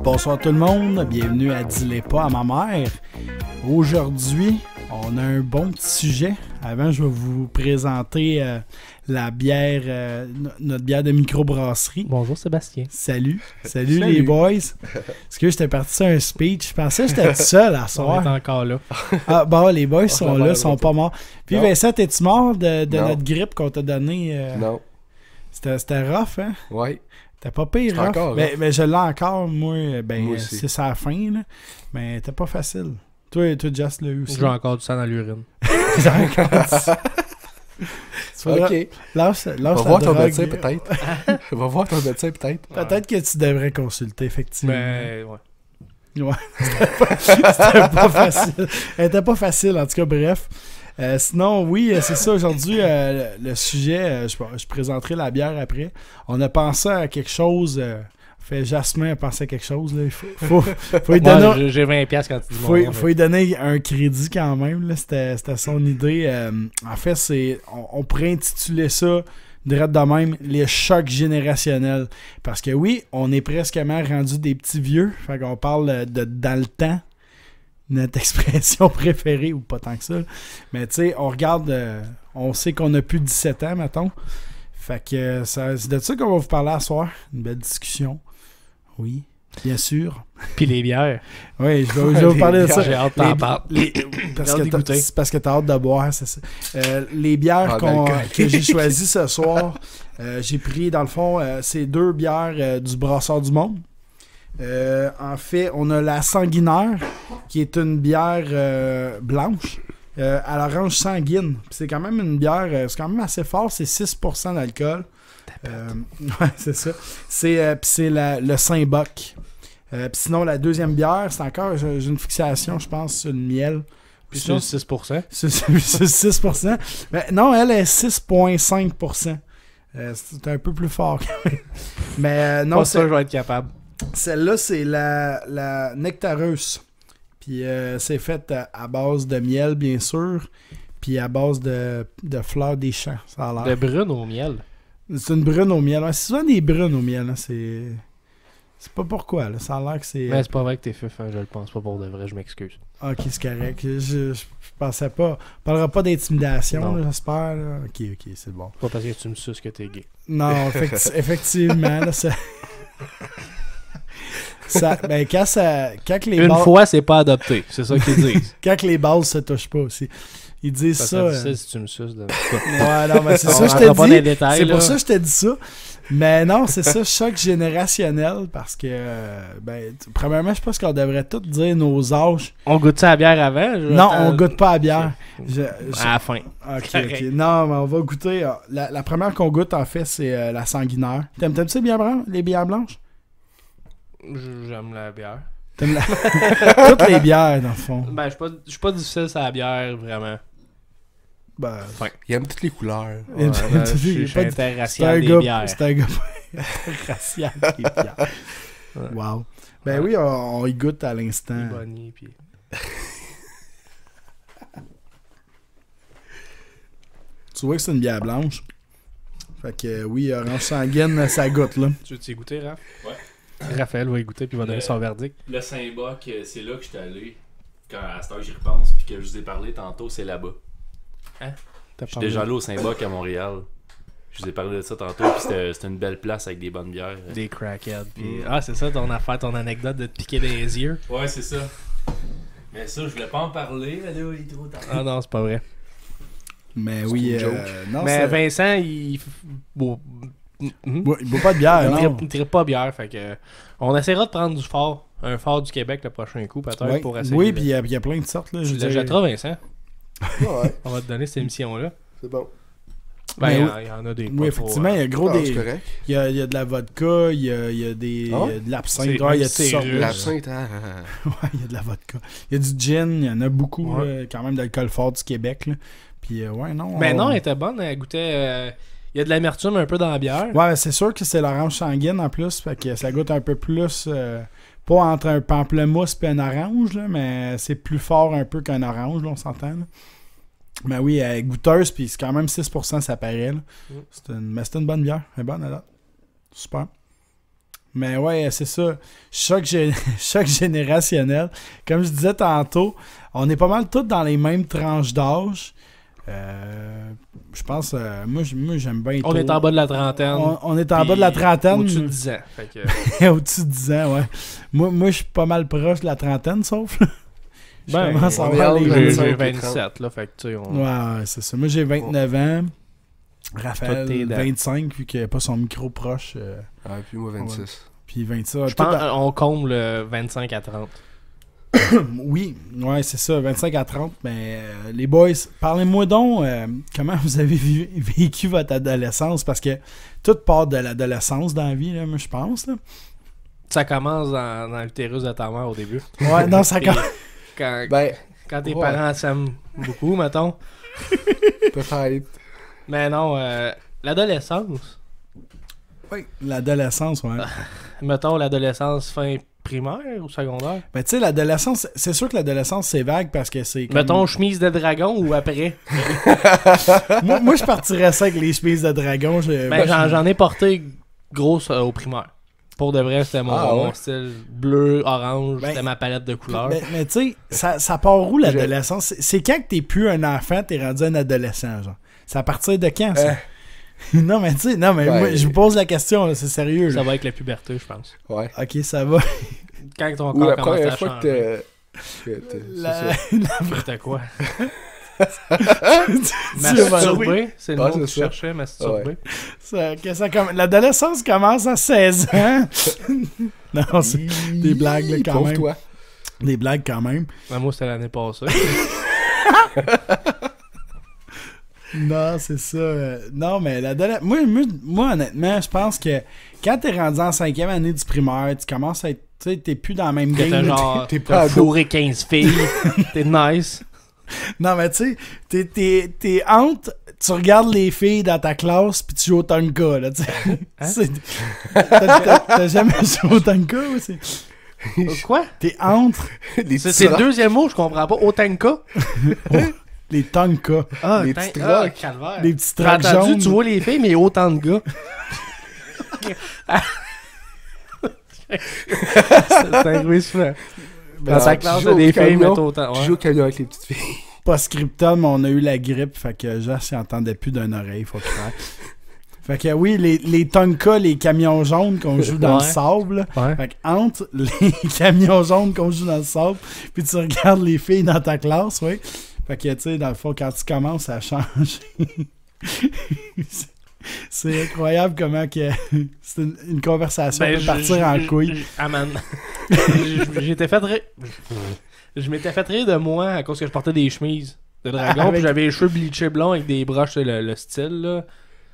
Bonsoir tout le monde, bienvenue à Dis-les pas à ma mère. Aujourd'hui, on a un bon petit sujet. Avant, je vais vous présenter la bière, notre bière de microbrasserie. Bonjour Sébastien. Salut les boys. Parce que j'étais parti sur un speech, je pensais que j'étais tout seul à soir. On est encore là. Ah bon, les boys sont là, sont pas morts. Puis Non. Vincent, t'es-tu mort de Non. notre grippe qu'on t'a donnée? Non. C'était rough, hein? Ouais. T'as pas pire, C'est rough. encore Ben, je l'ai encore, moi. Ben, Moi aussi. c'est sa fin, là. Mais t'es pas facile. Toi, Just l'as eu aussi. J'ai encore du sang dans l'urine. J'ai encore ça. Ok. Lâche Va la voir ton drogue. médecin peut-être. Va voir ton médecin peut-être. Peut-être que tu devrais consulter, effectivement. Ben, ouais. Ouais. C'était pas facile. Elle était pas facile, en tout cas, bref. Sinon, oui, c'est ça. Aujourd'hui, le sujet, je présenterai la bière après. On a pensé à quelque chose. Jasmin a pensé à quelque chose. Là. Il faut lui donner, Moi, j'ai 20$ quand tu dis mon nom. faut lui donner un crédit quand même. Là. C'était son idée. En fait, on pourrait intituler ça direct de même, les chocs générationnels. Parce que oui, on est presquement rendu des petits vieux. Fait qu'on parle de dans le temps. Notre expression préférée, ou pas tant que ça. Mais tu sais, on regarde, on sait qu'on a plus de 17 ans, mettons. Fait que c'est de ça qu'on va vous parler à soir. Une belle discussion. Oui, bien sûr. Puis les bières. Oui, je vais vous parler de ça. J'ai hâte d'en parler. Parce J'ai hâte d'y goûter. c'est parce que t'as hâte de boire, c'est ça. Les bières d'alcool. que j'ai choisies ce soir, j'ai pris, dans le fond, c'est 2 bières du Brasseur du Monde. En fait, on a la Sanguinaire, qui est une bière blanche à l'orange sanguine. Puis c'est quand même une bière, c'est quand même assez fort, c'est 6% d'alcool. Ouais, c'est ça. Puis c'est le Saint-Boc. Puis sinon, la deuxième bière, c'est encore, j'ai une fixation, je pense, sur le miel. Puis c'est 6%. C'est 6%. Mais non, elle est 6,5%. C'est un peu plus fort quand même. Mais non, Pas sûr que je vais être capable. celle-là, c'est la Nectareuse. Puis c'est fait à base de miel, bien sûr. Puis à base de fleurs des champs, ça a l'air. De brune au miel. C'est une brune au miel. Ouais, c'est souvent des brunes au miel. Hein. C'est pas pourquoi. Là. Ça a l'air que c'est... Mais c'est pas vrai que t'es fif, hein, je le pense pas pour de vrai, je m'excuse. Ok, c'est correct. Je pensais pas... On parlera pas d'intimidation, Non. là, j'espère. Là. Ok, c'est bon. Pas parce que tu me suces que t'es gay. Non, effectivement, là, ça... Ben, quand les Une balles... fois, c'est pas adopté. C'est ça qu'ils disent. Quand les balles se touchent pas aussi. Ils disent Parce ça. que tu sais si tu me suces. Ouais, non, mais c'est On ça que je rentrera te pas dans les dis. détails, C'est là. pour ça que je te dis ça. Mais non, c'est ça, choc générationnel. Parce que, premièrement, je pense qu'on devrait tous dire nos âges. On goûte ça à la bière avant? Non, on goûte pas à la bière. À la fin. Ok. Correct. Non, mais on va goûter. La première qu'on goûte, en fait, c'est la Sanguinaire. T'aimes-tu les bières blanches? J'aime la bière. T'aimes toutes les bières, dans le fond. Ben, je suis pas difficile sur la bière, vraiment. Ben, Il aime toutes les couleurs. Il aime Ouais, toutes- ben, tu sais, je il est suis pas- interracial des bières. C'est un gars racial des bières. Ouais. Wow. Ben oui, on y goûte à l'instant. Bonnie, puis... Tu vois que c'est une bière blanche. Fait que oui, orange sanguine, ça goûte là. Tu veux-tu y goûter, Raph? Ouais. Raphaël va y goûter puis va donner son verdict. Le Saint-Boc, c'est là que j'étais allé. Quand à cette heure j'y repense, puis que je vous ai parlé tantôt, c'est là-bas. T'as Je suis déjà allé au Saint-Boc à Montréal. Je vous ai parlé de ça tantôt, puis c'était une belle place avec des bonnes bières. des crackheads. Puis... Ah, c'est ça ton affaire, ton anecdote de te piquer les yeux? Ouais, c'est ça. Mais ça, je voulais pas en parler, mais là, il est trop tard. Ah non, c'est pas vrai. Mais C'est oui, une joke. non, Mais c'est... Vincent, il... Bon... Il boit pas de bière, non. Il ne pas bière, fait que... On essaiera de prendre du fort. Un fort du Québec le prochain coup, peut-être, Ouais. pour essayer. Oui, de- puis il y a plein de sortes là. Je Tu veux le dire. jetteras, Vincent. Ouais, On va te donner cette émission-là. c'est bon. Ben, Mais il y en a des Oui, pas effectivement, il y a gros Ah, c'est des. correct. Il y a de la vodka, il y a des. Ah? Il y a de l'absinthe, C'est- ouais, il y a toutes c'est sortes. russe. L'absinthe, Ouais, il y a de la vodka. Il y a du gin, il y en a beaucoup, Ouais. quand même, d'alcool fort du Québec. Là. Puis, ouais, non. Mais non, elle était bonne, elle goûtait... Il y a de l'amertume un peu dans la bière. Ouais, c'est sûr que c'est l'orange sanguine en plus, fait que ça goûte un peu plus, pas entre un pamplemousse et un orange, là, mais c'est plus fort un peu qu'un orange, là, on s'entend. Là. Mais oui, elle est goûteuse, puis c'est quand même 6%, ça paraît. Là. Mm. Mais c'est une bonne bière, elle est bonne, elle. Super. Mais ouais, c'est ça. Choc générationnel. Comme je disais tantôt, on est pas mal tous dans les mêmes tranches d'âge. Je pense, moi j'aime bien On est en bas de la trentaine. On est en bas de la trentaine. Au-dessus de 10 ans. Fait que... Au-dessus de 10 ans, ouais. Moi je suis pas mal proche de la trentaine, sauf. Je Ben, commence à on avoir est les entre j'ai 25 et 27, là. Fait que, tu sais, on... Ouais, c'est ça. Moi j'ai 29 ans. Raphaël, Toi, t'es dans- 25, vu qu'il n'a pas son micro proche. Ah, puis moi, 26. Puis 26. Je pense qu'on comble le 25 à 30. Oui, ouais, c'est ça, 25 à 30. Mais les boys, parlez-moi donc comment vous avez vécu votre adolescence, parce que tout part de l'adolescence dans la vie, là, moi je pense. Là. Ça commence dans l'utérus de ta mère au début. Ouais, non, ça Puis, commence. Ben, quand tes ouais. parents s'aiment beaucoup, mettons. peut-être. Mais non, l'adolescence. Oui, l'adolescence, ouais. Mettons l'adolescence fin primaire ou secondaire. Ben, tu sais, l'adolescence, c'est sûr que l'adolescence, c'est vague parce que c'est. Comme... Mettons chemise de dragon ou après. moi, je partirais ça avec les chemises de dragon. Ben, j'en ai porté grosse au primaire. Pour de vrai, c'était mon ouais. style bleu, orange, Ben, c'était ma palette de couleurs. Mais tu sais, ça part où l'adolescence? C'est quand que t'es plus un enfant, t'es rendu un adolescent, genre. C'est à partir de quand, ça? Non, mais tu sais, moi, je vous pose la question, là, c'est sérieux. Là. Ça va avec la puberté, je pense. Ouais. Ok, ça va. Quand ton Ou la corps commence première à fois changer. que La- C'était quoi? Tu vas- Masturber, c'est le Ouais, mot que c'est je ça. cherchais, masturber. L'adolescence commence à 16 ans. Non, c'est des blagues, là, quand Pauvre même. toi. Des blagues quand même. Ben, moi, c'était l'année passée. Non, c'est ça. Non, mais moi, honnêtement, je pense que quand t'es rendu en 5e année du primaire, tu commences à être. Tu sais, t'es plus dans la même Que game. t'as là. genre, t'es t'as pas ado. fourré 15 filles. T'es nice. Non, mais tu sais, t'es entre. Tu regardes les filles dans ta classe puis tu joues au Tonka, là, tu sais. T'as jamais joué au Tonka aussi? Quoi? T'es entre Les C'est le deuxième mot, je comprends pas. Otanka? les Tonka. Ah, Les petits trucks. calvaire. Les petits T'as trucks entendu, jaunes. tu vois les filles, mais autant de gars. C'est un ruissement. Dans ta classe, t'as des filles, mais t'as autant. Tu Ouais. joues au camion avec les petites filles. Post-scriptum, on a eu la grippe, fait que Josh, il entendait plus d'une oreille, faut croire. Fait que oui, les Tonka, les camions jaunes qu'on joue dans le Ouais. sable, là. Ouais. Fait que entre les camions jaunes qu'on joue dans le sable, puis tu regardes les filles dans ta classe, oui. Fait que, tu sais, dans le fond, quand tu commences à changer, c'est incroyable comment que c'est une conversation Ben, peut partir en couille. J'étais fait rire. Je m'étais fait rire de moi à cause que je portais des chemises de dragon, Avec- puis j'avais les cheveux bleachés blonds avec des broches, le style, là.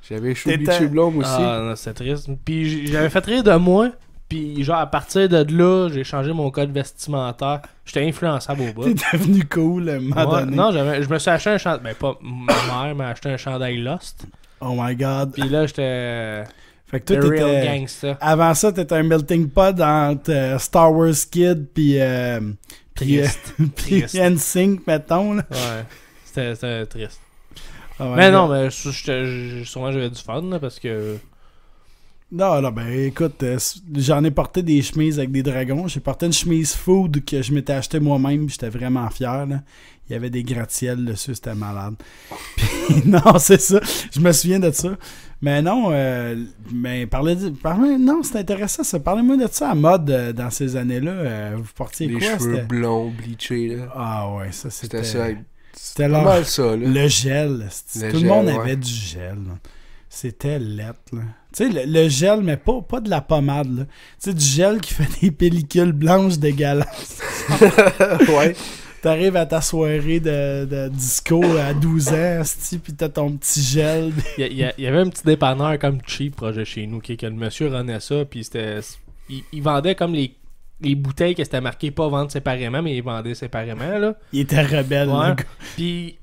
J'avais chaud T'étais- bleaché blond moi aussi. Ah, non, c'est triste. Puis j'avais fait rire de moi, puis genre à partir de là, j'ai changé mon code vestimentaire. J'étais influençable au bout. T'es devenu cool à un moment Ouais, donné. non, je me suis acheté un chandail. Ben, pas ma mère m'a acheté un chandail Lost. Oh my god. Puis là, j'étais. Fait que The toi, real t'étais... gangsta. Avant ça, t'étais un melting pot entre Star Wars Kid puis Triste. puis Triste. NSYNC, mettons. Là. Ouais. C'était triste. Oh my Mais God. non, mais sûrement j'avais du fun, là, parce que. Non, ben écoute, j'en ai porté des chemises avec des dragons. J'ai porté une chemise food que je m'étais acheté moi-même. J'étais vraiment fier. Là. Il y avait des gratte-ciels dessus, c'était malade. Puis, non, c'est ça. Je me souviens de ça. Mais non, non, c'est intéressant ça. Parlez-moi de ça à mode dans ces années-là. Vous portiez Les quoi? cheveux C'était... blonds, bleachés, là. Ah ouais, ça C'était c'était... ça. C'était Pas leur... mal ça, là. Le gel. Le Tout le gel, monde ouais. avait du gel. Là. C'était lettre. Là. Tu sais, le gel, mais pas de la pommade. Là. Tu sais, du gel qui fait des pellicules blanches dégueulasses. Ouais. T'arrives à ta soirée de disco à 12 ans, puis t'as ton petit gel. Il y avait un petit dépanneur comme cheap proche de chez nous, que le monsieur renait ça, puis c'était. Il vendait comme les bouteilles que c'était marqué pas vendre séparément, mais il vendait séparément, là. Il était rebelle, Ouais. le gars. Puis,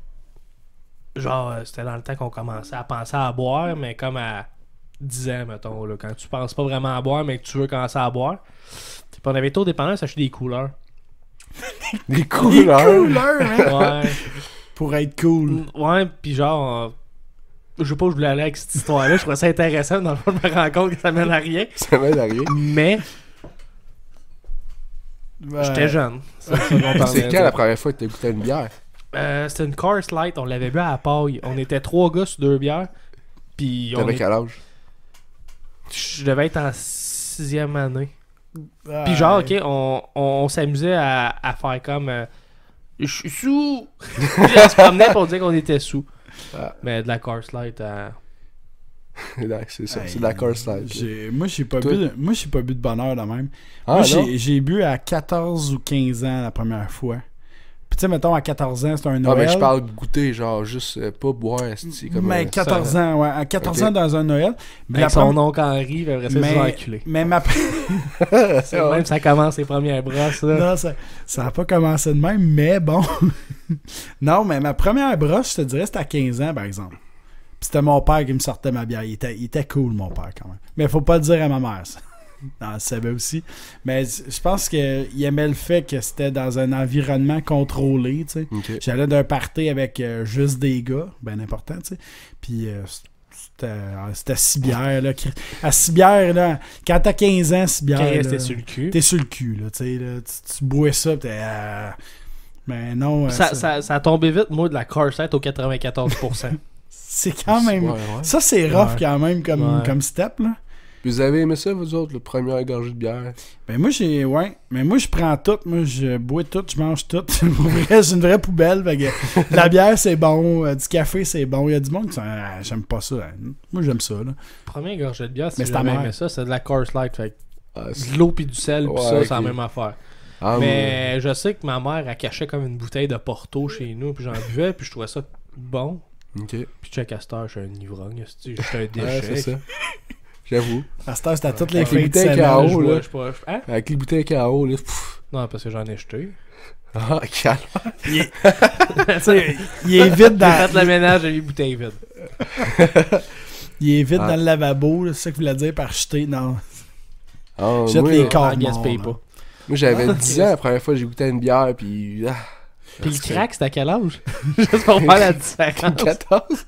genre, c'était dans le temps qu'on commençait à penser à boire, mais comme à 10 ans, mettons, là, quand tu penses pas vraiment à boire, mais que tu veux commencer à boire. Puis on avait été au dépanneur s'acheter des couleurs. Des Les couleurs. couleurs, hein? Ouais. Pour être cool. Ouais, puis genre, Je sais pas où je voulais aller avec cette histoire-là. Je trouvais ça intéressant. Dans le fond, je me rends compte que ça mène à rien. Ça mène à rien. Mais Ouais. j'étais jeune. C'est ça qu'on parlait, C'est quand la première fois que t'as goûté une bière? C'était une Coors Light. On l'avait bu à la paille. On était 3 gars sur 2 bières. Puis on T'avais est... quel âge? Je devais être en 6e année. Ouais. Puis genre, ok, on s'amusait à faire comme... je suis sous! Puis on se promenait pour dire qu'on était sous. Ah. Mais de la Coors Light C'est ça, Hey, c'est de la Coors Light. Moi, j'ai pas Toi? bu de bonheur de même. Ah, Moi, non? j'ai bu à 14 ou 15 ans la première fois. Puis tu sais, mettons, à 14 ans, c'était un Ah, Noël. mais je parle de goûter, genre, juste pas boire, c'est comme... Mais 14 ans, ouais. À 14 Ok. ans dans un Noël. Mais avec son oncle Henri, puis après ça, ils sont enculés. mais ma... C'est de même, ça commence les premières brosses, là. non, ça a pas commencé de même, mais bon. Non, mais ma première brosse, je te dirais, c'était à 15 ans, par exemple. Puis c'était mon père qui me sortait ma bière. Il était cool, mon père, quand même. Mais faut pas le dire à ma mère, ça. Non, elle savait aussi. Mais je pense qu'il aimait le fait que c'était dans un environnement contrôlé, tu sais. Ok. J'allais d'un party avec juste des gars, ben important, tu sais. Puis c'était 6 bières, là. À 6 bières, là, quand t'as 15 ans, 6 bières, Qui est là, resté sur le cul. t'es sur le cul, là, tu sais. Là, tu bois ça, t'es... mais non... Ça a tombé vite, moi, de la Coors Light au 94%. c'est quand même... Ouais, ouais. Ça, c'est rough Ouais. quand même comme, Ouais. comme step, là. Puis vous avez aimé ça, vous autres, le premier gorgée de bière? Ben moi mais moi je prends tout, moi je bois tout, je mange tout. Pour vrai, j'ai une vraie poubelle, fait que de la bière c'est bon, du café c'est bon, il y a du monde qui sont j'aime pas ça. Hein. Moi j'aime ça là. Premier gorgée de bière, si Mais c'est ta jamais mère. aimé ça, c'est de la Coors Light. Fait Ah, que de l'eau puis du sel, puis Ouais, ça, ok. c'est la même affaire. Ah, Mais je sais que ma mère, elle cachait comme une bouteille de Porto chez nous, puis j'en buvais, puis je trouvais ça bon. ok. Puis check à cette heure, je suis un ivrogne, je suis un Ouais, déchet. c'est ça. J'avoue. À cette heure, c'était à toutes les Avec les fins de bouteilles semaine. KO, Je là. vois- je vois- Hein? Avec les bouteilles KO, là. Pff. Non, parce que j'en ai jeté. Ah, calme. Tu sais, il est vite J'ai dans fait le ménage, j'ai les bouteilles vides. il est vite Ah. dans le lavabo, là, c'est ça que vous voulez dire par jeter. Non, Ah, jette moi, les On corps en gaspille morts, pas. moi, j'avais 10 ans la première fois que j'ai goûté à une bière, puis... Ah, Puis le crack, c'était à quel âge? Juste pour voir la différence. 14,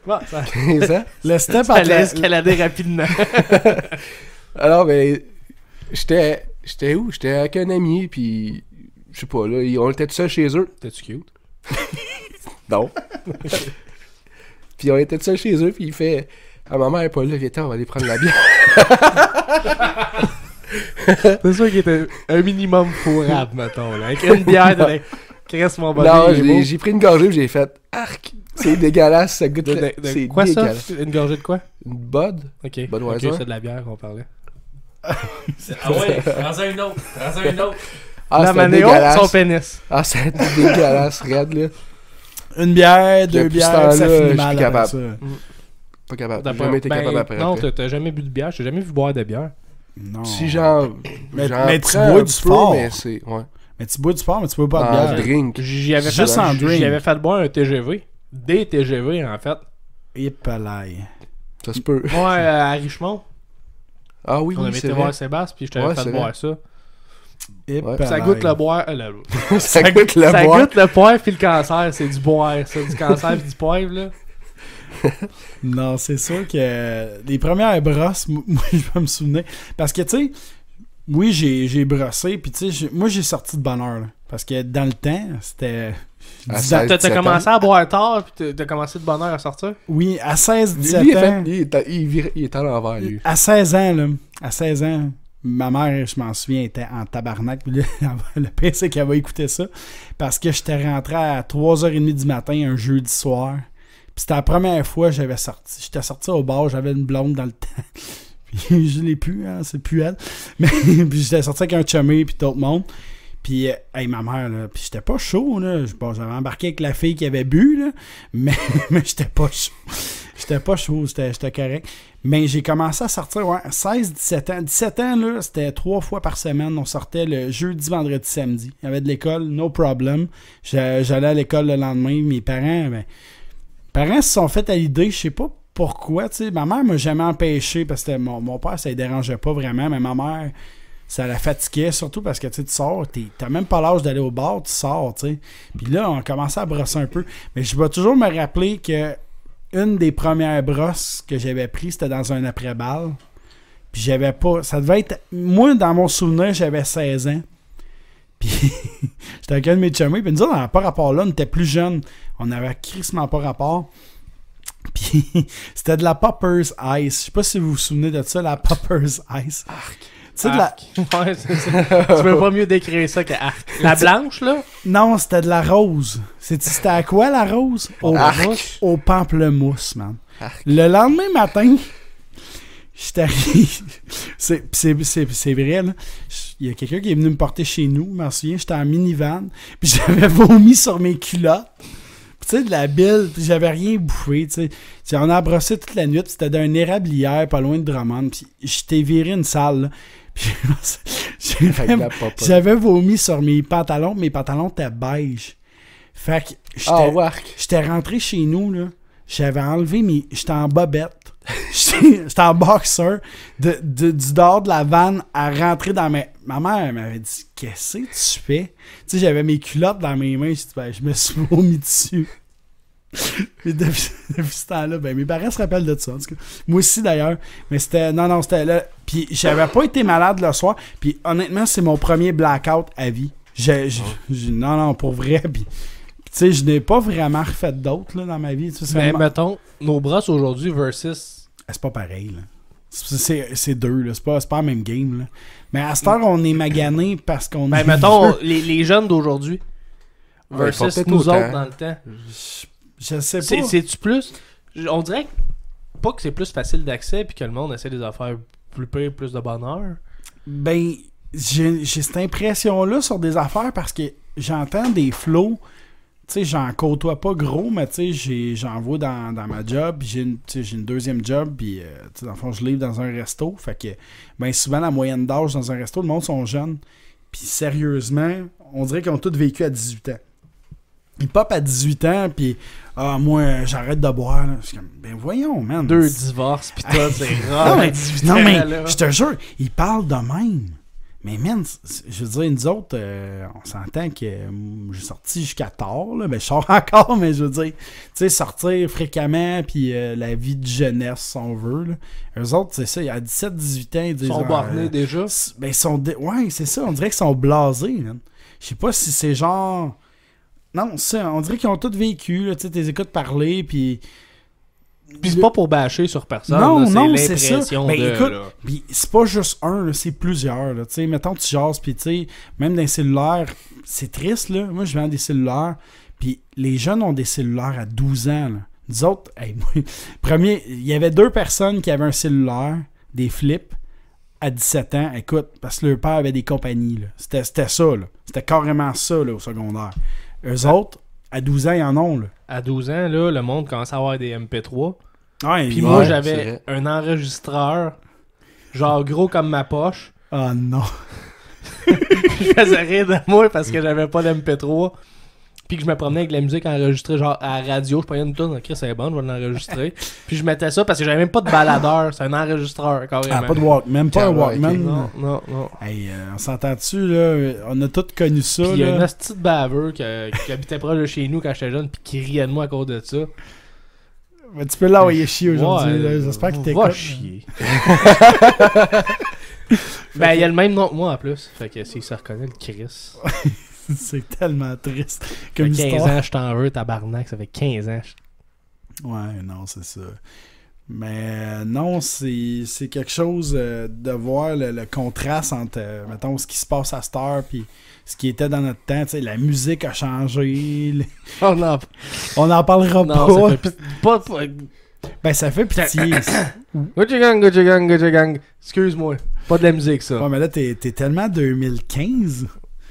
Bon, ça 15 ans. Le step ça entre allait escalader rapidement. Alors, ben, j'étais où? J'étais avec un ami, puis... Je sais pas, là, on était tout seuls chez eux. T'es-tu cute? Non. Puis on était tout seuls chez eux, puis il fait... Ah, ma mère est pas là, viens, on va aller prendre la bière. C'est sûr qu'il était un minimum fourrable, mettons. Là. Avec une bière de Chris, mon body. Non, il est beau. j'ai pris une gorgée, puis j'ai fait... Arc! C'est dégueulasse, ça goûte... De c'est quoi ça? dégueulasse. Une gorgée de quoi? Une Bud? Ok. Budweiser? Ok, c'est de la bière qu'on parlait. Ah ouais, prends-en une autre. Prends-en une autre. Ah, la c'était Manéo, dégueulasse. son pénis. Ah, c'était dégueulasse, regarde, là. une bière, deux Depuis ce bières, temps-là, ça je finit suis mal plus après capable. ça. Pas capable. T'as J'ai pas- jamais été ben, capable après. Non, après. t'as jamais bu de bière. J'ai jamais vu boire de bière. Non. Si j'en... Mais j'en tu prends bois un du peu, fort. mais c'est... Ouais. Mais tu bois du sport, mais tu bois pas de En bière. drink. J'y avais Juste fait, en drink. j'y avais fait boire un TGV. Des TGV, en fait. Et palaille. Ça se peut. Moi, à Richemont, Ah oui, on oui, avait c'est été vrai. voir Sébastien, puis je t'avais Ouais, fait c'est boire vrai. ça. Et Ouais. palaille. Ça goûte le boire. Ça goûte le ça boire. goûte le poivre puis le cancer. C'est du boire, ça. Du cancer puis du poivre, là. Non, c'est sûr que les premières brosses, moi, je vais me souvenir. Parce que, tu sais, oui, j'ai brossé, puis tu sais, moi, j'ai sorti de bonne heure. Là. Parce que dans le temps, c'était... À 10 ans. 16, T'as 17 commencé à boire tard, puis t'as commencé de bonne heure à sortir? Oui, à 16, Lui, 17 il, est ans. fait, il est à l'envers, lui. À 16 ans, là. À 16 ans, ma mère, je m'en souviens, était en tabarnak. Puis là, le pire, c'est qu'elle va écouter ça. Parce que j'étais rentré à 3h30 du matin un jeudi soir. Puis c'était la première fois que j'avais sorti. J'étais sorti au bar, j'avais une blonde dans le temps. Puis je l'ai plus, hein, c'est plus elle. Mais puis j'étais sorti avec un chumé puis d'autres monde. Puis, hey, ma mère, là, puis j'étais pas chaud, là. Bon, j'avais embarqué avec la fille qui avait bu, là. Mais j'étais pas chaud. J'étais pas chaud, j'étais correct. Mais j'ai commencé à sortir, ouais, 16, 17 ans. 17 ans, là, c'était 3 fois par semaine. On sortait le jeudi, vendredi, samedi. Il y avait de l'école, no problem. J'allais à l'école le lendemain. Mes parents se sont fait à l'idée, je sais pas pourquoi, tu sais. Ma mère m'a jamais empêché parce que mon père, ça ne dérangeait pas vraiment, mais ma mère, ça la fatiguait, surtout parce que tu sors, t'as même pas l'âge d'aller au bar, tu sors, tu sais. Puis là, on commençait à brosser un peu. Mais je vais toujours me rappeler que une des premières brosses que j'avais prises, c'était dans un après-balle. Puis j'avais pas... Ça devait être... Moi, dans mon souvenir, j'avais 16 ans. Puis j'étais avec un de mes chummies. Puis nous autres, on n'avait pas rapport là. On était plus jeunes. On avait crissement pas rapport. Puis c'était de la Poppers Ice. Je sais pas si vous vous souvenez de ça, la Poppers Ice. Tu sais, de la... Ouais, c'est ça. Tu peux pas mieux décrire ça que arc. La blanche, là? Non, c'était de la rose. C'était à quoi, la rose? Au pamplemousse, man. Arc. Le lendemain matin, j'étais arrivé... C'est vrai, là. Il y a quelqu'un qui est venu me porter chez nous, je m'en souviens, j'étais en minivan, puis j'avais vomi sur mes culottes. Puis tu sais, de la bile, puis j'avais rien bouffé, tu sais. On a brossé toute la nuit, puis c'était d'un érablière, pas loin de Drummond, puis j'étais viré une salle, là. Puis j'avais vomi sur mes pantalons étaient beige. Fait que j'étais rentré chez nous, là. J'avais enlevé j'étais en bobette. J'étais en boxer. Du dehors de la vanne à rentrer dans mes... Ma mère m'avait dit, qu'est-ce que tu fais? Tu sais, j'avais mes culottes dans mes mains. Je me suis vomi dessus. Puis depuis ce temps-là, mes parents se rappellent de ça. En tout cas. Moi aussi, d'ailleurs. Mais c'était... Non, c'était là. Puis j'avais pas été malade le soir. Puis honnêtement, c'est mon premier blackout à vie. Non, pour vrai. Puis... Tu sais, je n'ai pas vraiment refait d'autres là, dans ma vie. Tu sais, mais mettons, nos brosses aujourd'hui versus... C'est pas pareil, là. C'est deux, là. C'est pas la même game, là. Mais à cette heure, on est magané parce qu'on... Ben, mettons, les jeunes d'aujourd'hui versus nous autres dans le temps. Je sais pas. C'est-tu plus... On dirait pas que c'est plus facile d'accès puis que le monde essaie des affaires plus pires, plus de bonheur. Ben, j'ai cette impression-là sur des affaires parce que j'entends des flows... Tu sais, j'en côtoie pas gros, mais tu sais, j'en vois dans ma job, puis j'ai une deuxième job, puis tu sais, dans le fond, je livre dans un resto, fait que, ben souvent, la moyenne d'âge dans un resto, le monde sont jeunes, puis sérieusement, on dirait qu'ils ont tous vécu à 18 ans. Ils pop à 18 ans, puis moi, j'arrête de boire, là. Je suis comme, ben voyons, man. 2 divorces, pis toi, c'est rare. Non, mais je te jure, ils parlent de même. Mais man, je veux dire, nous autres, on s'entend que j'ai sorti jusqu'à tard, là. Ben, je sors encore, mais je veux dire, tu sais, sortir fréquemment, puis la vie de jeunesse, si on veut, là. Eux autres, c'est ça, à 17-18 ans, ils disent... Ils sont bornés déjà? Ben, ouais, c'est ça, on dirait qu'ils sont blasés, man. Je sais pas si c'est genre... Non, on dirait qu'ils ont tous vécu, là, tu sais, t'es écoutes parler, puis... Puis c'est pas pour bâcher sur personne. Non, c'est c'est ça. l'impression Ben, de... écoute, pis c'est pas juste un, là, c'est plusieurs. Là, mettons, tu jases, puis tu sais, même dans les cellulaires, c'est triste, là. Moi, je vends des cellulaires, puis les jeunes ont des cellulaires à 12 ans, là. Nous autres, il y avait 2 personnes qui avaient un cellulaire, des flips, à 17 ans. Écoute, parce que leur père avait des compagnies, là. C'était ça, là. C'était carrément ça, là, au secondaire. Eux autres, à 12 ans, ils en ont, là. À 12 ans, là, le monde commence à avoir des MP3. Ouais, puis moi, j'avais un enregistreur, genre gros comme ma poche. Oh non. Je faisais rire de moi parce que j'avais pas d'MP3. Puis que je me promenais avec de la musique enregistrée, genre à la radio. Je prenais une tonne, ok, c'est bon, je vais l'enregistrer. Puis je mettais ça parce que j'avais même pas de baladeur. C'est un enregistreur, carrément. Ah, pas de Walkman, même pas un Walkman. Non. Hey, on s'entend-tu, là? On a tous connu ça, puis là. il y a un petit baveux qui habitait proche de chez nous quand j'étais jeune, puis qui riait de moi à cause de ça. Mais tu peux l'envoyer chier aujourd'hui, là. J'espère qu'il t'écoute. Va chier. Ben, il y a le même nom que moi en plus. Fait que si ça reconnaît le Chris. C'est tellement triste. Comme Ça fait 15 ans, je t'en veux, tabarnak. Ça fait 15 ans. Ouais, non, c'est ça. Mais non, c'est quelque chose de voir le contraste entre, mettons, ce qui se passe à cette heure puis ce qui était dans notre temps. T'sais, la musique a changé. Oh non. On n'en parlera non, pas. Ça fait Ben, ça fait pitié. Gucci gang. Excuse-moi. Pas de la musique, ça. Ouais, mais là, t'es tellement 2015.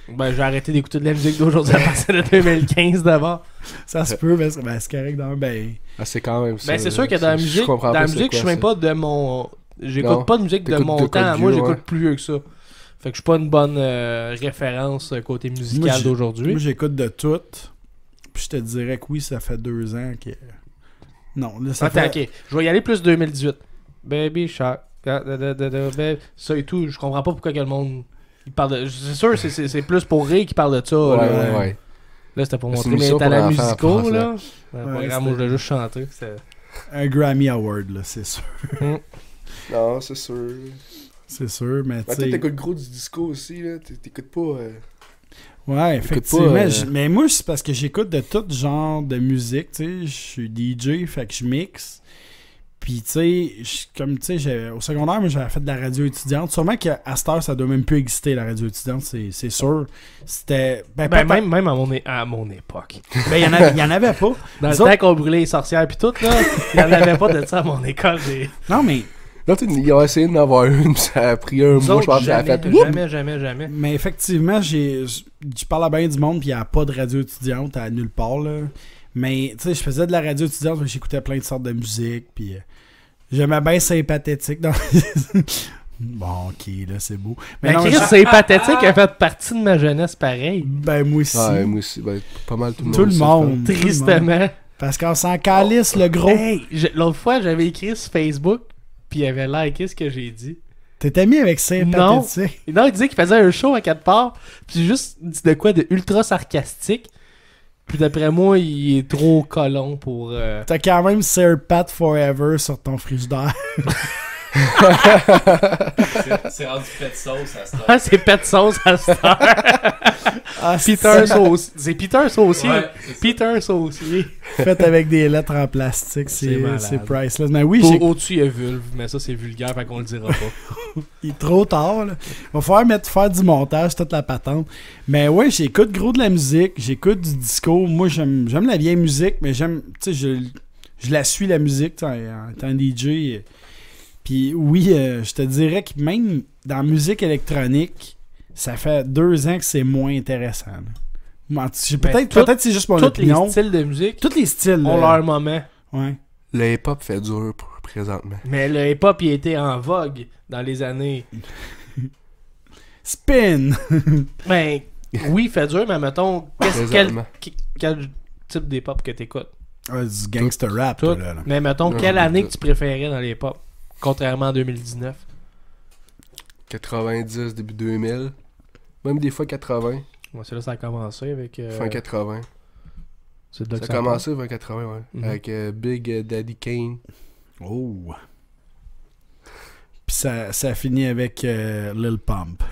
Ben, j'ai arrêté d'écouter de la musique d'aujourd'hui à partir de 2015 d'abord. Ça se peut, mais c'est correct dans c'est quand même ça. Ben, c'est sûr que dans la musique, je suis même pas de mon... J'écoute pas de musique de mon temps. Moi, j'écoute plus vieux que ça. Fait que je suis pas une bonne référence côté musical d'aujourd'hui. Moi, j'écoute de tout. Puis je te dirais que oui, ça fait 2 ans que... Non, là, ça Attends, fait... ok. Je vais y aller plus 2018. Baby Shark. Ça et tout. Je comprends pas pourquoi que le monde... Il parle de... C'est sûr, c'est plus pour rire qu'il parle de ça. Ouais. Là, c'était pour C'est montrer mes talents musicaux, là. Ouais, Pas grave, moi, je voulais juste chanter. un Grammy Award, là, c'est sûr. Non, c'est sûr. C'est sûr, mais tu Toi, sais... t'écoutes gros du disco aussi, là. T'écoutes pas... Ouais, T'écoutes effectivement. pas, Mais moi, c'est parce que j'écoute de tout genre de musique, tu sais. Je suis DJ, fait que je mixe. Puis, tu sais, comme tu sais, au secondaire, moi, j'avais fait de la radio étudiante. Sûrement qu'à cette heure, ça doit même plus exister, la radio étudiante, c'est sûr. C'était... Même à mon époque. Ben, il y en avait pas. Dans le Nous autres- temps qu'on brûlait les sorcières pis tout, là, il n'y en avait pas de ça à mon école. Non, mais... Là, ils ont essayé d'en avoir une, pis ça a pris un Nous mois, je pense, autres, que ça a jamais, fait... Whoop! jamais. Mais effectivement, je parle à bien du monde, puis il n'y a pas de radio étudiante à nulle part, là. Mais, tu sais, je faisais de la radio étudiante, mais j'écoutais plein de sortes de musique, puis j'aimais bien sympathétique. Dans... bon, ok, là, c'est beau. Mais non, Chris, c'est pathétique, elle a fait partie de ma jeunesse pareil. ben, moi aussi. Ouais, moi aussi, ben, pas mal tout le monde. Tout le aussi, monde. Tristement. Parce qu'on s'en calisse, le gros. Hey, l'autre fois, j'avais écrit sur Facebook, puis il avait liké ce que j'ai dit. T'es ami avec sympathétique. Et non, il disait qu'il faisait un show à 4 parts, puis j'ai juste dit de quoi de ultra sarcastique. Puis d'après moi, il est trop colon pour... T'as quand même Sir Pat Forever sur ton frigidaire. C'est rendu fait de sauce à ça. Ah, c'est pet sauce à cette heure. Ah, Peter Sauce. C'est Peter Saucier. Ouais, c'est ça. Peter Saucier. fait avec des lettres en plastique, C'est malade. c'est priceless. Mais oui, j'ai Au-dessus, il y a vulve, mais ça, c'est vulgaire, fait qu'on le dira pas. il est trop tard, là. Va falloir faire du montage, toute la patente. Mais ouais, j'écoute gros de la musique, j'écoute du disco. Moi, j'aime la vieille musique, mais j'aime, tu sais, je la suis, la musique, en étant DJ. Puis oui, je te dirais que même dans la musique électronique, ça fait 2 ans que c'est moins intéressant, là. Moi, peut-être c'est juste mon Tous opinion. les styles de musique Tous les styles. ont leur moment. Ouais. Le hip-hop fait dur présentement. Mais le hip-hop, il était en vogue dans les années... Spin! Ben, oui, il fait dur, mais mettons, Présentement. quel type d'hip-hop que t'écoutes? Ah, du gangster rap, Tout. là. Mais mettons, Non, quelle non, année non. que tu préférais dans les hip-hop? Contrairement à 2019. 90, début 2000. Même des fois 80. Moi, c'est là que ça a commencé avec... Fin 80. C'est de là Ça que a commencé vers 80, ouais. Mhm. Avec Big Daddy Kane. Oh! Puis ça finit avec Lil Pump.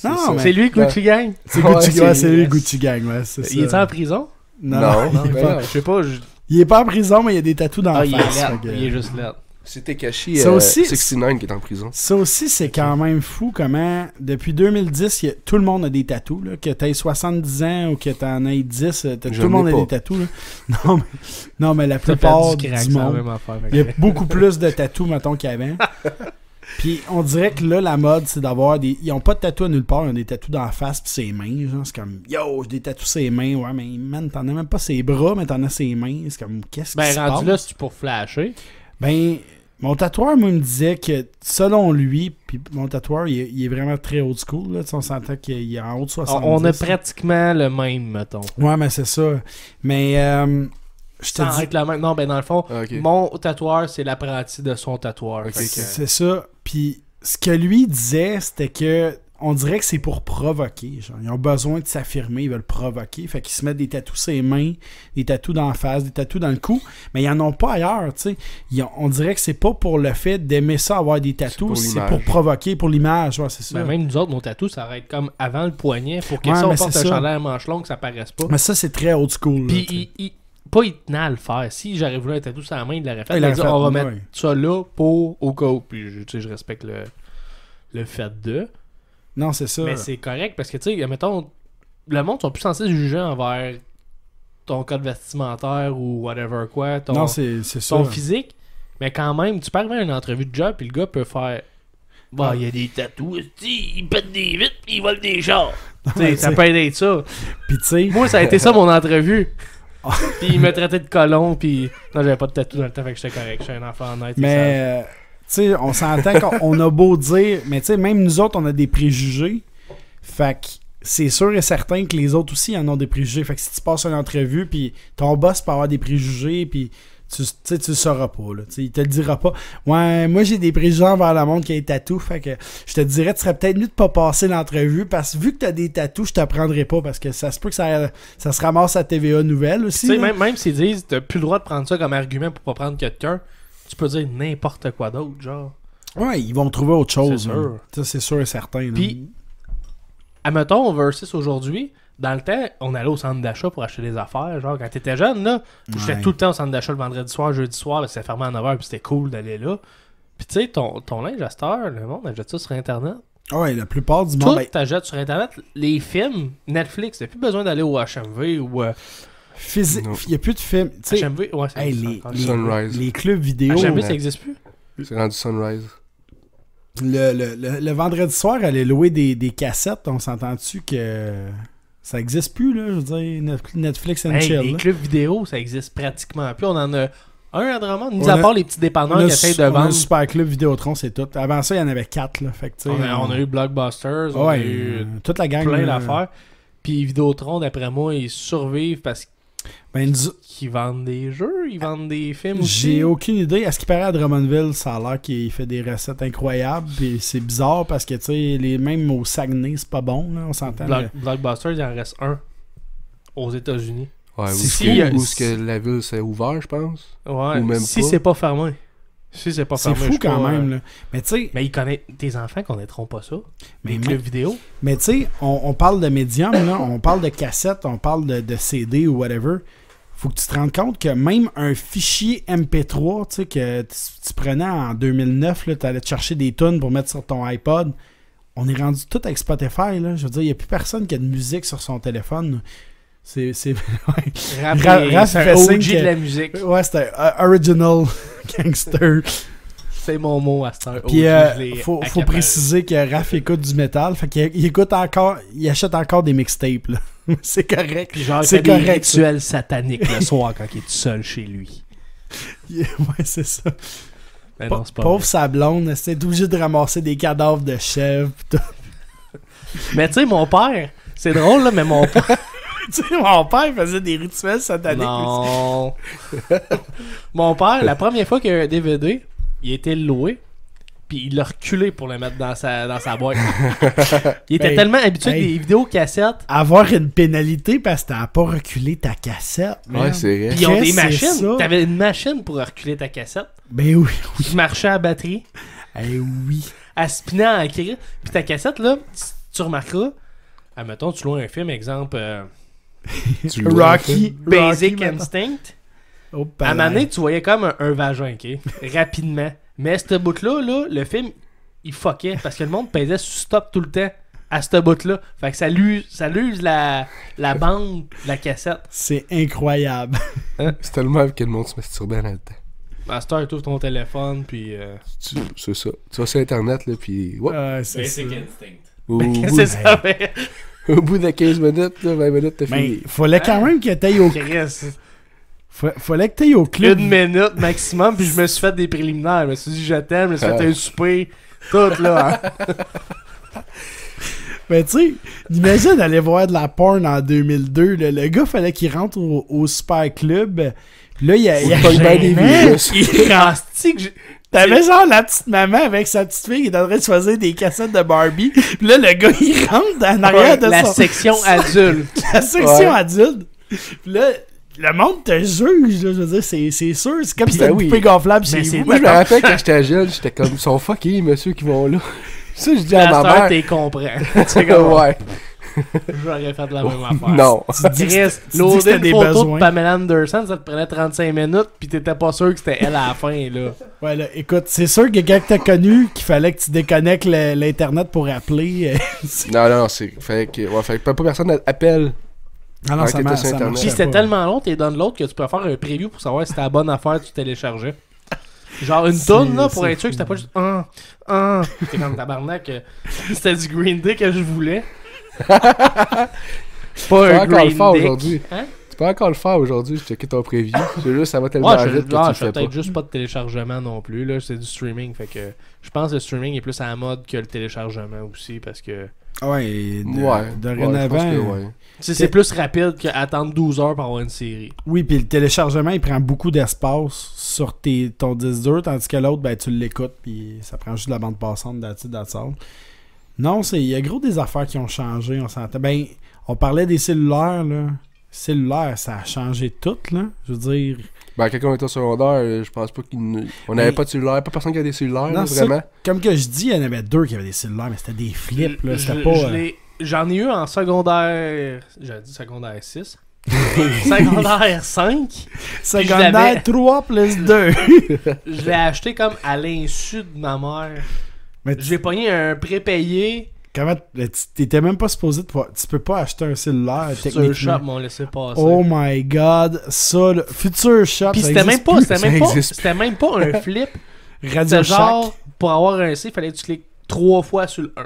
Non, ça. mais C'est lui, Gucci Gang? c'est Ouais, Gucci, c'est ouais, lui, c'est lui, yes. Gucci Gang, ouais, c'est ça. Il est en prison? Non, Non, il, est ben pas, non. Je sais pas. il est pas en prison, mais il y a des tatous dans Ah, la il est face. laid. fait que- Il est juste laid. C'était caché Ça aussi, 69 qui est en prison. Ça aussi, c'est quand même fou comment, depuis 2010, tout le monde a des tatous. Là, que t'aies 70 ans ou que t'en aies 10, tout le monde a ai des pas. tatous. Là. Non, mais la Ça fait plupart du du crack, c'est la monde. même affaire. Il y a beaucoup plus de tatous, mettons, qu'avant. Puis on dirait que là, la mode, c'est d'avoir des... Ils ont pas de tatous à nulle part, ils ont des tatous dans la face pis ses mains. Genre, c'est comme, yo, j'ai des tatous ses mains. Ouais, mais man, t'en as même pas ses bras, mais t'en as ses mains. C'est comme, qu'est-ce qui Ben, se rendu passe? là, c'est pour flasher. Ben, mon tatoueur, moi, il me disait que, selon lui, puis mon tatoueur, il est vraiment très old school. Là, tu sais, on s'entend qu'il est en haut de 70. On a pratiquement le même, mettons. Ouais, mais c'est ça. Mais, je te Sans dis... être la même. Non, ben, dans le fond, Ah, ok. mon tatoueur, c'est l'apprenti de son tatoueur. Ok, Fait que- C'est ça. Puis ce que lui disait, c'était que on dirait que c'est pour provoquer. Genre. Ils ont besoin de s'affirmer, ils veulent provoquer. Fait qu'ils se mettent des tatous sur les mains, des tatous dans la face, des tatous dans le cou. Mais ils en ont pas ailleurs, tu sais. On dirait que c'est pas pour le fait d'aimer ça, avoir des tatous, c'est l'image. pour provoquer, pour l'image. Ouais, c'est ça. Ben, même nous autres, nos tatous, ça arrête comme avant le poignet pour que Ouais, si on mais porte c'est un ça. chandail à manches longues, ça paraisse pas. Mais ça, c'est très old school. là, Puis, tu sais. il tenait à le faire. Si j'aurais voulu un tatou sur la main, il l'aurait fait. Il Il a l'aurait dit, fait, on va ouais. mettre ça là pour au cas où. Puis, tu sais, je respecte le fait de. Non, c'est ça. Mais c'est correct parce que, tu sais, mettons, le monde sont plus censés juger envers ton code vestimentaire ou whatever quoi, ton, Non, c'est ça. ton physique. Mais quand même, tu peux arriver à une entrevue de job puis le gars peut faire. Bah, il y a des tatous, il pète des vitres pis il vole des chars. Tu sais, Ouais, ça t'sais. peut être ça. Puis tu sais, Moi, ça a été ça mon entrevue. Puis il me traitait de colon, puis non, j'avais pas de tatou dans le temps, fait que j'étais correct. J'étais un enfant honnête. mais tu sais, on s'entend qu'on a beau dire, mais tu sais, même nous autres, on a des préjugés. Fait que c'est sûr et certain que les autres aussi en ont des préjugés. Fait que si tu passes une entrevue, puis ton boss peut avoir des préjugés, puis tu sais, tu le sauras pas, là. Tu sais, il te le dira pas. Ouais, moi, j'ai des préjugés envers le monde qui a des tatous, fait que je te dirais, tu serais peut-être mieux de pas passer l'entrevue, parce que vu que t'as des tatous, je t'apprendrai pas, parce que ça se peut que ça se ramasse à TVA Nouvelle aussi. Tu sais, là. même s'ils disent t'as plus le droit de prendre ça comme argument pour pas prendre quelqu'un, tu peux dire n'importe quoi d'autre, genre. Ouais, ils vont trouver autre chose. C'est là. sûr. Ça, c'est sûr et certain. là. Puis, admettons, versus aujourd'hui, dans le temps, on allait au centre d'achat pour acheter des affaires. Genre, quand t'étais jeune, là, j'étais Ouais. tout le temps au centre d'achat le vendredi soir, jeudi soir, parce que c'était fermé à 9h, puis c'était cool d'aller là. Puis, tu sais, ton linge à cette heure, le monde achète ça sur Internet. Ouais, la plupart du Tout monde. Ben, t'achètes sur Internet. Les films, Netflix, t'as plus besoin d'aller au HMV ou Non. il n'y a plus de films. Tu sais, HMV, ouais, c'est hey, ça les, encore. les- Sunrise. les clubs vidéo. HMV, ouais. ça existe plus? C'est rendu Sunrise. Le vendredi soir, aller louer des cassettes, on s'entend-tu que ça existe plus, là? Je veux dire, Netflix and Hey, chill. les là. clubs vidéo, ça existe pratiquement plus. On en a un à Drummond, mis On à a- part les petits dépanneurs qui essayent de on a vendre. le Super Club Vidéotron, c'est tout. Avant ça, il y en avait 4. Là, fait que, tu sais, On a eu Blockbusters, on a ouais, eu toute la gang. plein là. d'affaires. Puis Vidéotron, d'après moi, ils survivent parce Ben, qu'ils vendent des jeux, ils vendent des films aussi. j'ai aucune idée. À ce qui paraît à Drummondville, ça a l'air qu'il fait des recettes incroyables. Puis c'est bizarre parce que, tu sais, même au Saguenay, c'est pas bon. Là, on s'entend. là. Blockbusters, il en reste un aux États-Unis. Ouais, Si, où est-ce que la ville s'est ouverte, je pense. Ouais, Ou même si pas. c'est pas fermé. Si c'est pas C'est fermé. je fou sais quand pas, même. Là. Mais tu sais, Mais ils connaissent. Tes enfants connaîtront pas ça. mais Les clubs vidéo. Mais tu sais, on parle de médium, là, on parle de cassette, on parle de CD ou whatever. Faut que tu te rendes compte que même un fichier MP3, tu sais, que tu prenais en 2009, tu allais te chercher des tunes pour mettre sur ton iPod. On est rendu tout avec Spotify, là. Je veux dire, il n'y a plus personne qui a de musique sur son téléphone. C'est ouais. Rap, Raph c'est fait un signe OG que- de la musique. Ouais, c'était original gangster. C'est mon mot à cette heure. Puis OG, je l'ai faut accaparé. préciser que Raph écoute du métal, fait qu'il écoute encore, il achète encore des mixtapes, là. C'est correct. Puis genre, il C'est fait des correct, ça. rituels sataniques le soir quand il est tout seul chez lui. Ouais, c'est ça. Mais non, c'est pas Pauvre vrai. sa blonde, c'est obligé de ramasser des cadavres de chèvres. pis tout. Mais tu sais, mon père, c'est drôle, là, mais mon père. Tu sais, mon père faisait des rituels sataniques aussi. Non. Mon père, la première fois qu'il y a eu un DVD, il a été loué, puis il l'a reculé pour le mettre dans sa boîte. Il était Ben, tellement habitué hey. des vidéos cassettes. Avoir une pénalité parce que t'as pas reculé ta cassette. Ouais, man. c'est vrai. Puis ils ont des Qu'est-ce que c'est machines. ça? T'avais une machine pour reculer ta cassette Ben oui. qui marchait à batterie. Eh oui. Elle spinait en cri. Puis ta cassette, là, tu remarqueras, admettons, tu loues un film, exemple, Tu le vois, Rocky. Basic Rocky, maintenant. Instinct. Oh, À un ben, moment donné, tu voyais comme un vagin, ok? Rapidement. Mais ce bout-là, là, le film, il fuckait parce que le monde pesait sur stop tout le temps à ce bout-là. Fait que ça l'use la bande de la cassette. c'est incroyable. C'est tellement que le monde se masturbait dans le temps. Master, tu ouvres ton téléphone, puis... C'est ça. Tu vas sur Internet, là, puis... ouais. C'est ça. Instinct. Au, bout, c'est ça, mais... au bout de 15 minutes, là, 20 minutes, t'as Ben, fini. fallait quand même que t'ailles au Chris, fallait que t'ailles au club. une minute maximum, puis je me suis fait des préliminaires. Je me suis dit, je t'aime, je me suis fait un souper, tout, là. Hein. Ben, tu sais, imagine d'aller voir de la porn en 2002. Là. Le gars, fallait qu'il rentre au Super Club. Puis là, il a Pas bien des virus. Il reste que T'avais genre la petite maman avec sa petite fille qui est en train de choisir des cassettes de Barbie. Puis là, le gars, il rentre en arrière de la son... section adulte. la section Ouais. adulte. Puis là, le monde te juge. Là, je veux dire, c'est sûr. C'est comme si Ben c'était une oui. poupée gonflable Mais chez c'est vous. Moi, je me rappelle quand j'étais jeune, j'étais comme, ils sont fuckés, monsieur, qui vont là. Ça, je dis à À ma cette heure, mère. t'es comprends. Tu sais comme, Ouais. j'aurais fait la même affaire. Non. Tu dis que Chris, tu dis que loader c'était une des photo besoins. de Pamela Anderson, ça te prenait 35 minutes, pis t'étais pas sûr que c'était elle à la fin, là. Ouais, là, écoute, c'est sûr que quand t'as connu qu'il fallait que tu déconnectes l'Internet pour appeler. Non, fallait que pas personne appelle. Ah non, Ah, ça que marche. t'as sur Internet. Puis c'était tellement long, t'es donnes l'autre, que tu peux faire un preview pour savoir si c'était la bonne affaire que tu téléchargeais. Genre une tonne, là, pour c'est être sûr que c'était pas juste T'es comme tabarnak. C'était du Green Day que je voulais. Pas Tu peux un encore le Green faire Dick. aujourd'hui. Hein? Tu peux encore le faire aujourd'hui, je checké ton preview. C'est juste, ça va tellement Ouais, vite que tu je le fais fais pas. peut-être juste pas de téléchargement non plus. Là, c'est du streaming. Fait que je pense que le streaming est plus à la mode que le téléchargement aussi. Parce que Ouais, Ouais, dorénavant. je pense que ouais. C'est plus rapide qu'attendre 12 heures pour avoir une série. Oui, puis le téléchargement, il prend beaucoup d'espace sur ton disque dur, tandis que l'autre, ben, tu l'écoutes, puis ça prend juste de la bande passante d'attitude. Non, il y a gros des affaires qui ont changé, on s'entend. Ben, on parlait des cellulaires, là. Cellulaire, ça a changé tout, là. Je veux dire... Ben, quand on était au secondaire, je pense pas on n'avait pas de cellulaire. Pas personne qui avait des cellulaires, Non, là, ça, vraiment. comme que je dis, il y en avait 2 qui avaient des cellulaires, mais c'était des flips, là. C'était pas... J'en ai eu en secondaire... J'ai dit secondaire 6. Secondaire 5. Secondaire 3 plus 2. Je l'ai acheté comme à l'insu de ma mère. Mais J'ai pogné un prépayé. comment t'étais même pas supposé de pouvoir... Tu peux pas acheter un cellulaire, Future techniquement. Shop m'ont laissé passer. Oh my god, ça, le Future Shop, Puis ça c'était même existe pas, plus. c'était même pas un flip. Radio C'était genre, Shack. pour avoir un C, il fallait que tu cliques 3 fois sur le 1.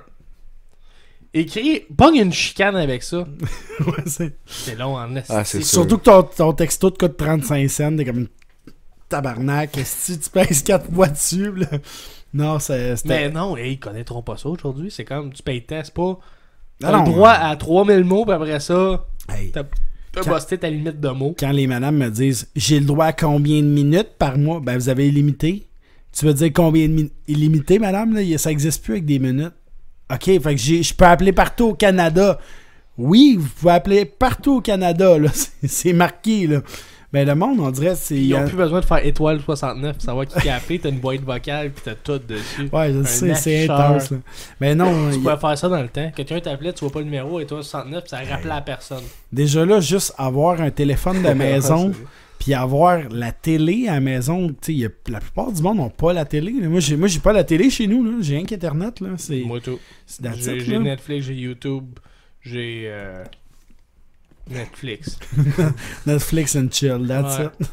Écrit, pogne une chicane avec ça. Ouais, c'est... C'est long en esti. Ah, c'est Surtout que ton texto te coûte 35 cents, t'es comme une tabarnak, si tu pèses 4 fois dessus, là. Non, c'était... Mais non, ils connaîtront pas ça aujourd'hui. C'est comme, tu payes tant, c'est pas... Ah T'as non, le droit à 3000 mots, puis après ça, Hey, t'as Quand- busté ta limite de mots. quand les madames me disent « J'ai le droit à combien de minutes par mois? » Ben, vous avez illimité. Tu veux dire combien de minutes? Illimité, madame? Là? Ça existe plus avec des minutes. OK, fait que je peux appeler partout au Canada. Oui, vous pouvez appeler partout au Canada, là. C'est marqué, là. Ben, le monde, on dirait, c'est... Ils ont plus besoin de faire étoile 69 pour savoir qui a appelé. T'as une boîte vocale, puis t'as tout dessus. Ouais, je Un sais, c'est afficheur. intense, là. Mais non, Tu pouvais faire ça dans le temps. Quelqu'un t'appelait, tu vois pas le numéro, étoile 69, puis ça rappelait à personne. déjà là, juste avoir un téléphone de maison... Ouais, c'est- Puis avoir la télé à la maison, tu sais, la plupart du monde n'ont pas la télé. Là. Moi, j'ai pas la télé chez nous, là. J'ai rien qu'Internet, là. C'est Moi, tout. that's it, J'ai là. Netflix, j'ai YouTube, j'ai Netflix. Netflix and chill, that's Ouais. it.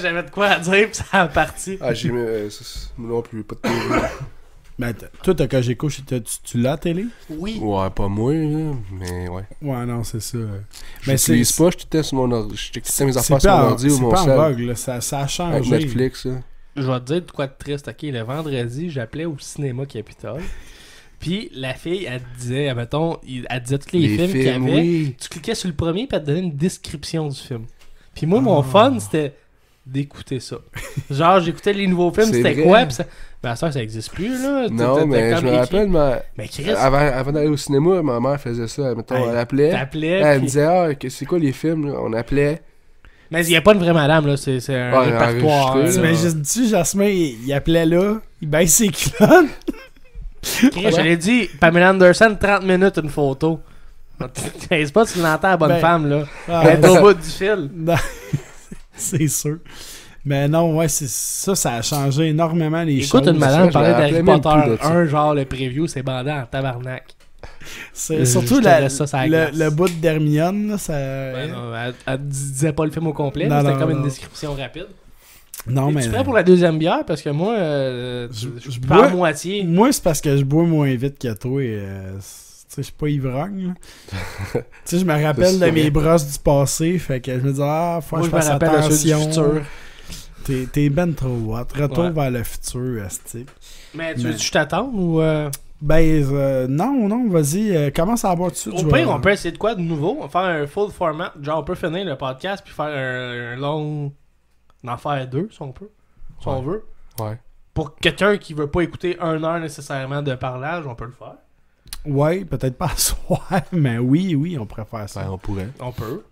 J'avais de quoi à dire, puis ça a parti. Ah, j'ai mis. Moi non plus, pas de télé. Ben, toi, t'as Cogeco, tu l'as la télé? Oui. Ouais, pas moi, là, mais ouais. Ouais, non, c'est ça. Je Ben, l'utilise pas, je testais sur mon ordi. Je testais mes C'est affaires sur mon pas, ordi ou c'est mon pas en cell. vogue, là. Ça a Avec changé. Netflix, là. Je vais te dire de quoi de triste. Ok, le vendredi, j'appelais au cinéma Capitole. Puis la fille, elle disait, admettons, elle disait tous les films qu'il y avait. oui. Tu cliquais sur le premier, puis elle te donnait une description du film. Puis moi, mon fun, c'était d'écouter ça. Genre, j'écoutais les nouveaux films, C'est c'était vrai. quoi? Puis ça... Ben, ça existe plus, là. Non, T'as mais comme je me écrit. rappelle, Mais Chris, avant d'aller au cinéma, ma mère faisait ça. Mettons, Hey, elle appelait. t'appelais. Elle me puis- disait, ah, c'est quoi les films, là? On appelait. Mais il n'y a pas une vraie madame, là. C'est un Ouais, répertoire. enregistré, là. T'imagines-tu, Jasmin, il appelait là, il baisse ses culottes. Chris, je l'ai dit, Pamela Anderson, 30 minutes, une photo. C'est pas, tu l'entends, la bonne Ben, femme, là. Ah, Elle est au bout du fil. non, c'est sûr. Mais non, ouais, ça a changé énormément les Écoute, choses. une madame je parlait me d'Harry rappelais même Potter plus de ça. 1, genre le preview, c'est bandé en tabarnak. C'est Je surtout te laisse ça sur la glace. le bout d'Hermione, là, ça... Ben non, elle disait pas le film au complet, Non, mais c'était non, comme non. une description rapide. Non, mais... Tu prêt pour la deuxième bière? Parce que moi, je bois- bois à moitié. Moi, c'est parce que je bois moins vite que toi. Tu sais, je suis pas ivrogne. là. Tu sais, je me rappelle C'est de ça. mes brosses du passé. Fait que je me dis, faut Moi, que je je me fasse rappelle de ceux du attention. futur. T'es ben trop hot. Retour Ouais. vers le futur, esti. Mais tu Mais- veux que je t'attende ou... Non, vas-y, commence à boire tout de suite. Au je vais- pire, on peut essayer de quoi de nouveau? On va faire un full format. Genre, on peut finir le podcast puis faire un long... En faire 2, si on peut. Si on veut. Ouais. Pour quelqu'un qui veut pas écouter 1 heure nécessairement de parlage, on peut le faire. Ouais, peut-être pas à soir, mais oui, on pourrait faire ça. Ben, on pourrait. On peut.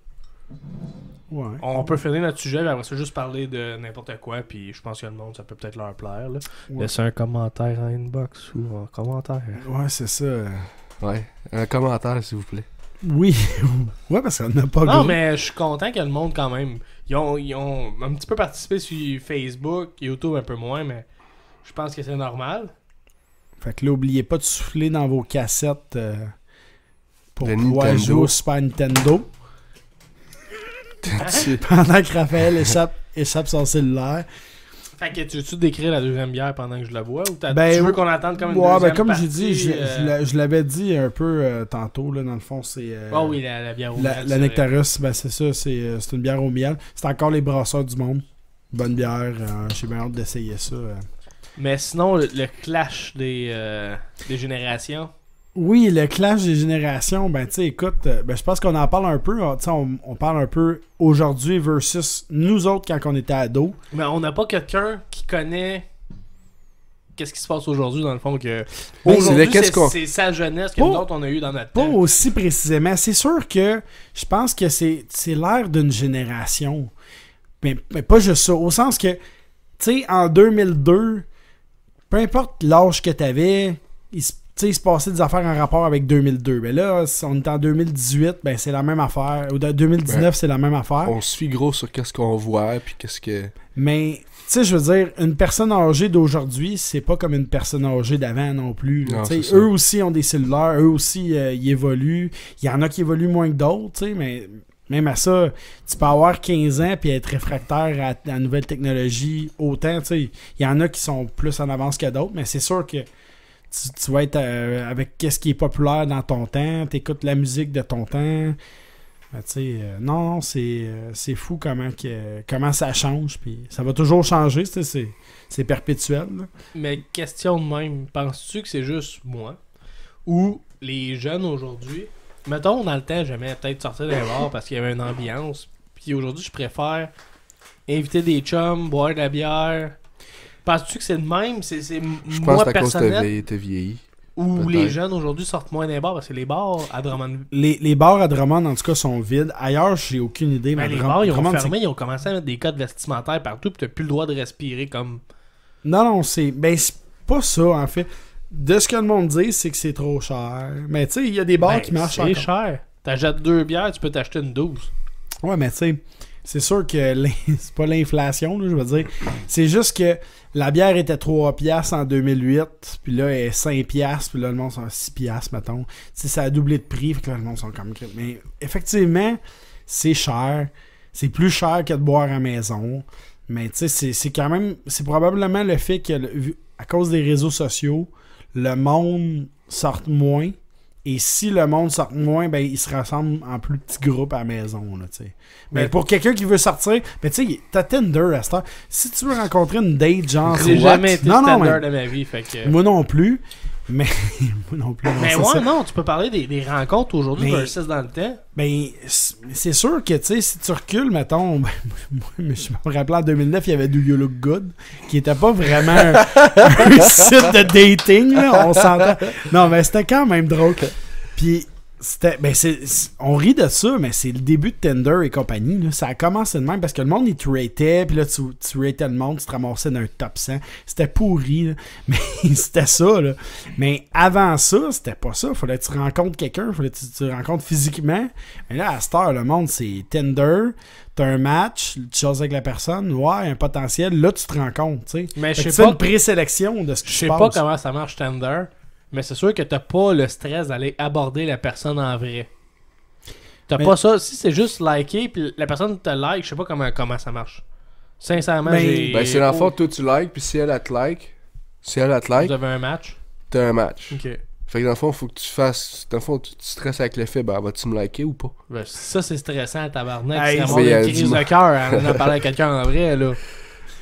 Ouais. On peut finir notre sujet, mais après ça, juste parler de n'importe quoi, puis je pense que le monde, ça peut peut-être leur plaire. Là. Ouais. Laissez un commentaire en inbox ou en commentaire. Ouais, c'est ça. Ouais. Un commentaire, s'il vous plaît. Oui. Ouais, parce qu'on n'a pas Non, gros. mais je suis content que le monde, quand même, ils ont un petit peu participé sur Facebook, YouTube un peu moins, mais je pense que c'est normal. Fait que là, oubliez pas de souffler dans vos cassettes pour Le pouvoir Nintendo. jouer au Super Nintendo. Tu- Pendant que Raphaël échappe son cellulaire. Fait que tu veux-tu décrire la deuxième bière pendant que je la bois ou Ben, tu veux qu'on attende comme une Ouais, deuxième ben comme partie, j'ai dit, je l'avais dit un peu tantôt, là, dans le fond, c'est... Oh oui, la bière au la miel, c'est Nectarus, ben c'est ça, c'est une bière au miel. C'est encore les brasseurs du monde. Bonne bière, j'ai bien hâte d'essayer ça. Mais sinon, le clash des générations. Oui, le clash des générations, ben tu sais, écoute, je pense qu'on en parle un peu, on parle un peu aujourd'hui versus nous autres quand on était ados. Mais on n'a pas quelqu'un qui connaît qu'est-ce qui se passe aujourd'hui, dans le fond, que aujourd'hui, c'est sa jeunesse que nous autres, on a eu dans notre temps. Pas aussi précisément. C'est sûr que je pense que c'est l'ère d'une génération. Mais pas juste ça. Au sens que, tu sais, en 2002, peu importe l'âge que t'avais, il se passait des affaires en rapport avec 2002. Ben là, si on est en 2018, ben c'est la même affaire. Ou 2019, c'est la même affaire. On suit gros sur qu'est-ce qu'on voit, puis qu'est-ce que... Mais, tu sais, je veux dire, une personne âgée d'aujourd'hui, c'est pas comme une personne âgée d'avant non plus. Non, eux aussi ont des cellulaires, eux aussi, ils évoluent. Il y en a qui évoluent moins que d'autres, tu sais, mais... Même à ça, tu peux avoir 15 ans puis être réfractaire à la nouvelle technologie autant, tu sais. Il y en a qui sont plus en avance que d'autres, mais c'est sûr que tu vas être avec qu'est-ce qui est populaire dans ton temps, t'écoutes la musique de ton temps. Tu sais, non, c'est fou comment ça change, puis ça va toujours changer, c'est perpétuel. Là. Mais question de même, penses-tu que c'est juste moi ou les jeunes aujourd'hui? Mettons, dans le temps, j'aimais peut-être sortir d'un bar parce qu'il y avait une ambiance. Puis aujourd'hui, je préfère inviter des chums, boire de la bière. Penses-tu que c'est le même? C'est je moi pense que personnel? t'as vieilli. Ou Peut-être. les jeunes aujourd'hui sortent moins des bars? Parce que les bars à Drummond... Les bars à Drummond, en tout cas, sont vides. Ailleurs, j'ai aucune idée. Ben, mais les bars, ils ont Drummond, fermé, ils ont commencé à mettre des codes vestimentaires partout. Puis t'as plus le droit de respirer comme... Non, c'est pas ça, en fait. De ce que le monde dit, c'est que c'est trop cher. Mais tu sais, il y a des bars qui marchent encore. C'est cher. T'achètes 2 bières, tu peux t'acheter une 12. Ouais, mais tu sais, c'est sûr que c'est pas l'inflation, là, je veux dire. C'est juste que la bière était 3$ en 2008, puis là, elle est 5$, puis là, le monde sont à 6$, mettons. Tu sais, ça a doublé de prix, fait que là, le monde sont comme... Mais effectivement, c'est cher. C'est plus cher que de boire à la maison. Mais tu sais, c'est quand même... C'est probablement le fait que, à cause des réseaux sociaux, le monde sorte moins. Et si le monde sort moins, ben ils se rassemblent en plus petits groupes à la maison, là, tu sais. Mais pour quelqu'un qui veut sortir, ben tu sais, t'as Tinder à cette heure. Si tu veux rencontrer une date, genre... J'ai jamais été Tinder mais... de ma vie, fait que... Moi non plus, mais... moi non plus. Mais ouais, ouais, non, tu peux parler des rencontres aujourd'hui versus dans le temps. Ben, c'est sûr que, tu sais, si tu recules, mettons... Ben, moi, je me rappelle en 2009, il y avait Do You Look Good, qui était pas vraiment un site de dating, là, on s'entend. Non, mais c'était quand même drôle. Puis, c'était... Ben, on rit de ça, mais c'est le début de Tinder et compagnie, là. Ça a commencé de même, parce que le monde, il te ratait, puis là, tu ratais le monde, tu te ramassais d'un top 100. C'était pourri, là. Mais c'était ça, là. Mais avant ça, c'était pas ça. Fallait que tu rencontres quelqu'un, fallait que tu rencontres physiquement. Mais là, à cette heure, le monde, c'est Tinder... T'as un match, tu choses avec la personne, ouais, un potentiel, là tu te rends compte, tu sais. Mais je sais c'est pas une présélection de ce qui se passe. Je sais pas comment ça marche Tinder, mais c'est sûr que t'as pas le stress d'aller aborder la personne en vrai. T'as pas ça, si c'est juste liker, puis la personne te like, je sais pas comment ça marche. Sincèrement, c'est dans le fond, toi tu likes, puis si elle te like, vous avez un match. T'as un match. Ok. Fait que dans le fond, faut que tu fasses. Dans le fond, tu stresses avec le fait, ben, vas-tu me liker ou pas? Ben, ça, c'est stressant à tabarnak. Hey, c'est vraiment une crise de cœur en parler à quelqu'un en vrai, là.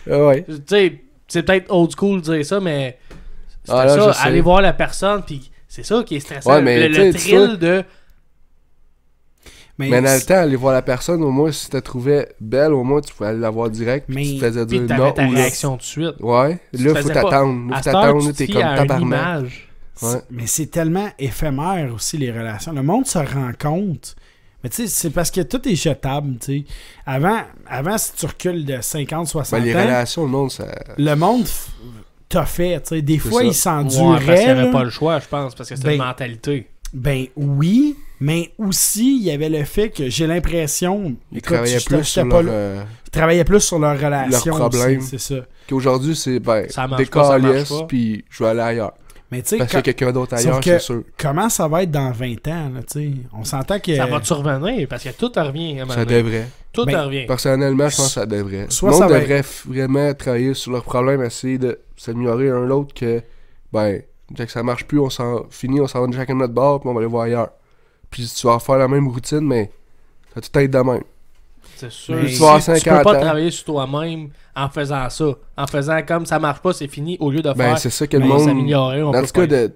Ouais. Tu sais, c'est peut-être old school de dire ça, mais c'est là, ça, aller voir la personne, puis c'est ça qui est stressant. Ouais, mais le thrill de... Mais dans le temps, aller voir la personne, au moins, si tu la trouvais belle, au moins, tu pouvais aller la voir direct, puis tu te faisais dire non. Puis ta réaction tout de suite. Ouais, là, faut t'attendre. Faut t'attendre, t'es comme tabarnak. Ouais. Mais c'est tellement éphémère aussi, les relations. Le monde se rend compte. Mais tu sais, c'est parce que tout est jetable, tu sais. Avant, si tu recules de 50, 60 les ans... relations, le monde, ça... Le monde t'a fait, tu sais. Des fois, il s'endurait. Ouais, parce qu'il n'y avait pas le choix, je pense, parce que c'était une mentalité. Ben oui, mais aussi, il y avait le fait que j'ai l'impression... Ils travaillaient plus sur leur relation. Leur problème. C'est ça. Qu'aujourd'hui, c'est, ben, des calices, puis je vais aller ailleurs. Mais tu sais, parce qu'il y a quelqu'un d'autre ailleurs, c'est sûr. Comment ça va être dans 20 ans, là, tu sais? On s'entend que... Ça va-tu revenir? Parce que tout revient. Ça devrait. Tout revient. Personnellement, je pense que ça devrait. Le monde devrait vraiment travailler sur leurs problèmes, essayer de s'améliorer un l'autre que, ben, dès que ça marche plus, on s'en va de chacun de notre bord, puis on va aller voir ailleurs. Puis tu vas faire la même routine, mais ça va tout être de même. C'est sûr. Mais Tu tu vas avoir peux 50 pas ans. travailler sur toi-même en faisant ça. En faisant comme ça marche pas, c'est fini. Au lieu de Ben, faire c'est ça que le ben, monde. s'améliorer, on Dans peut tout cas, faire.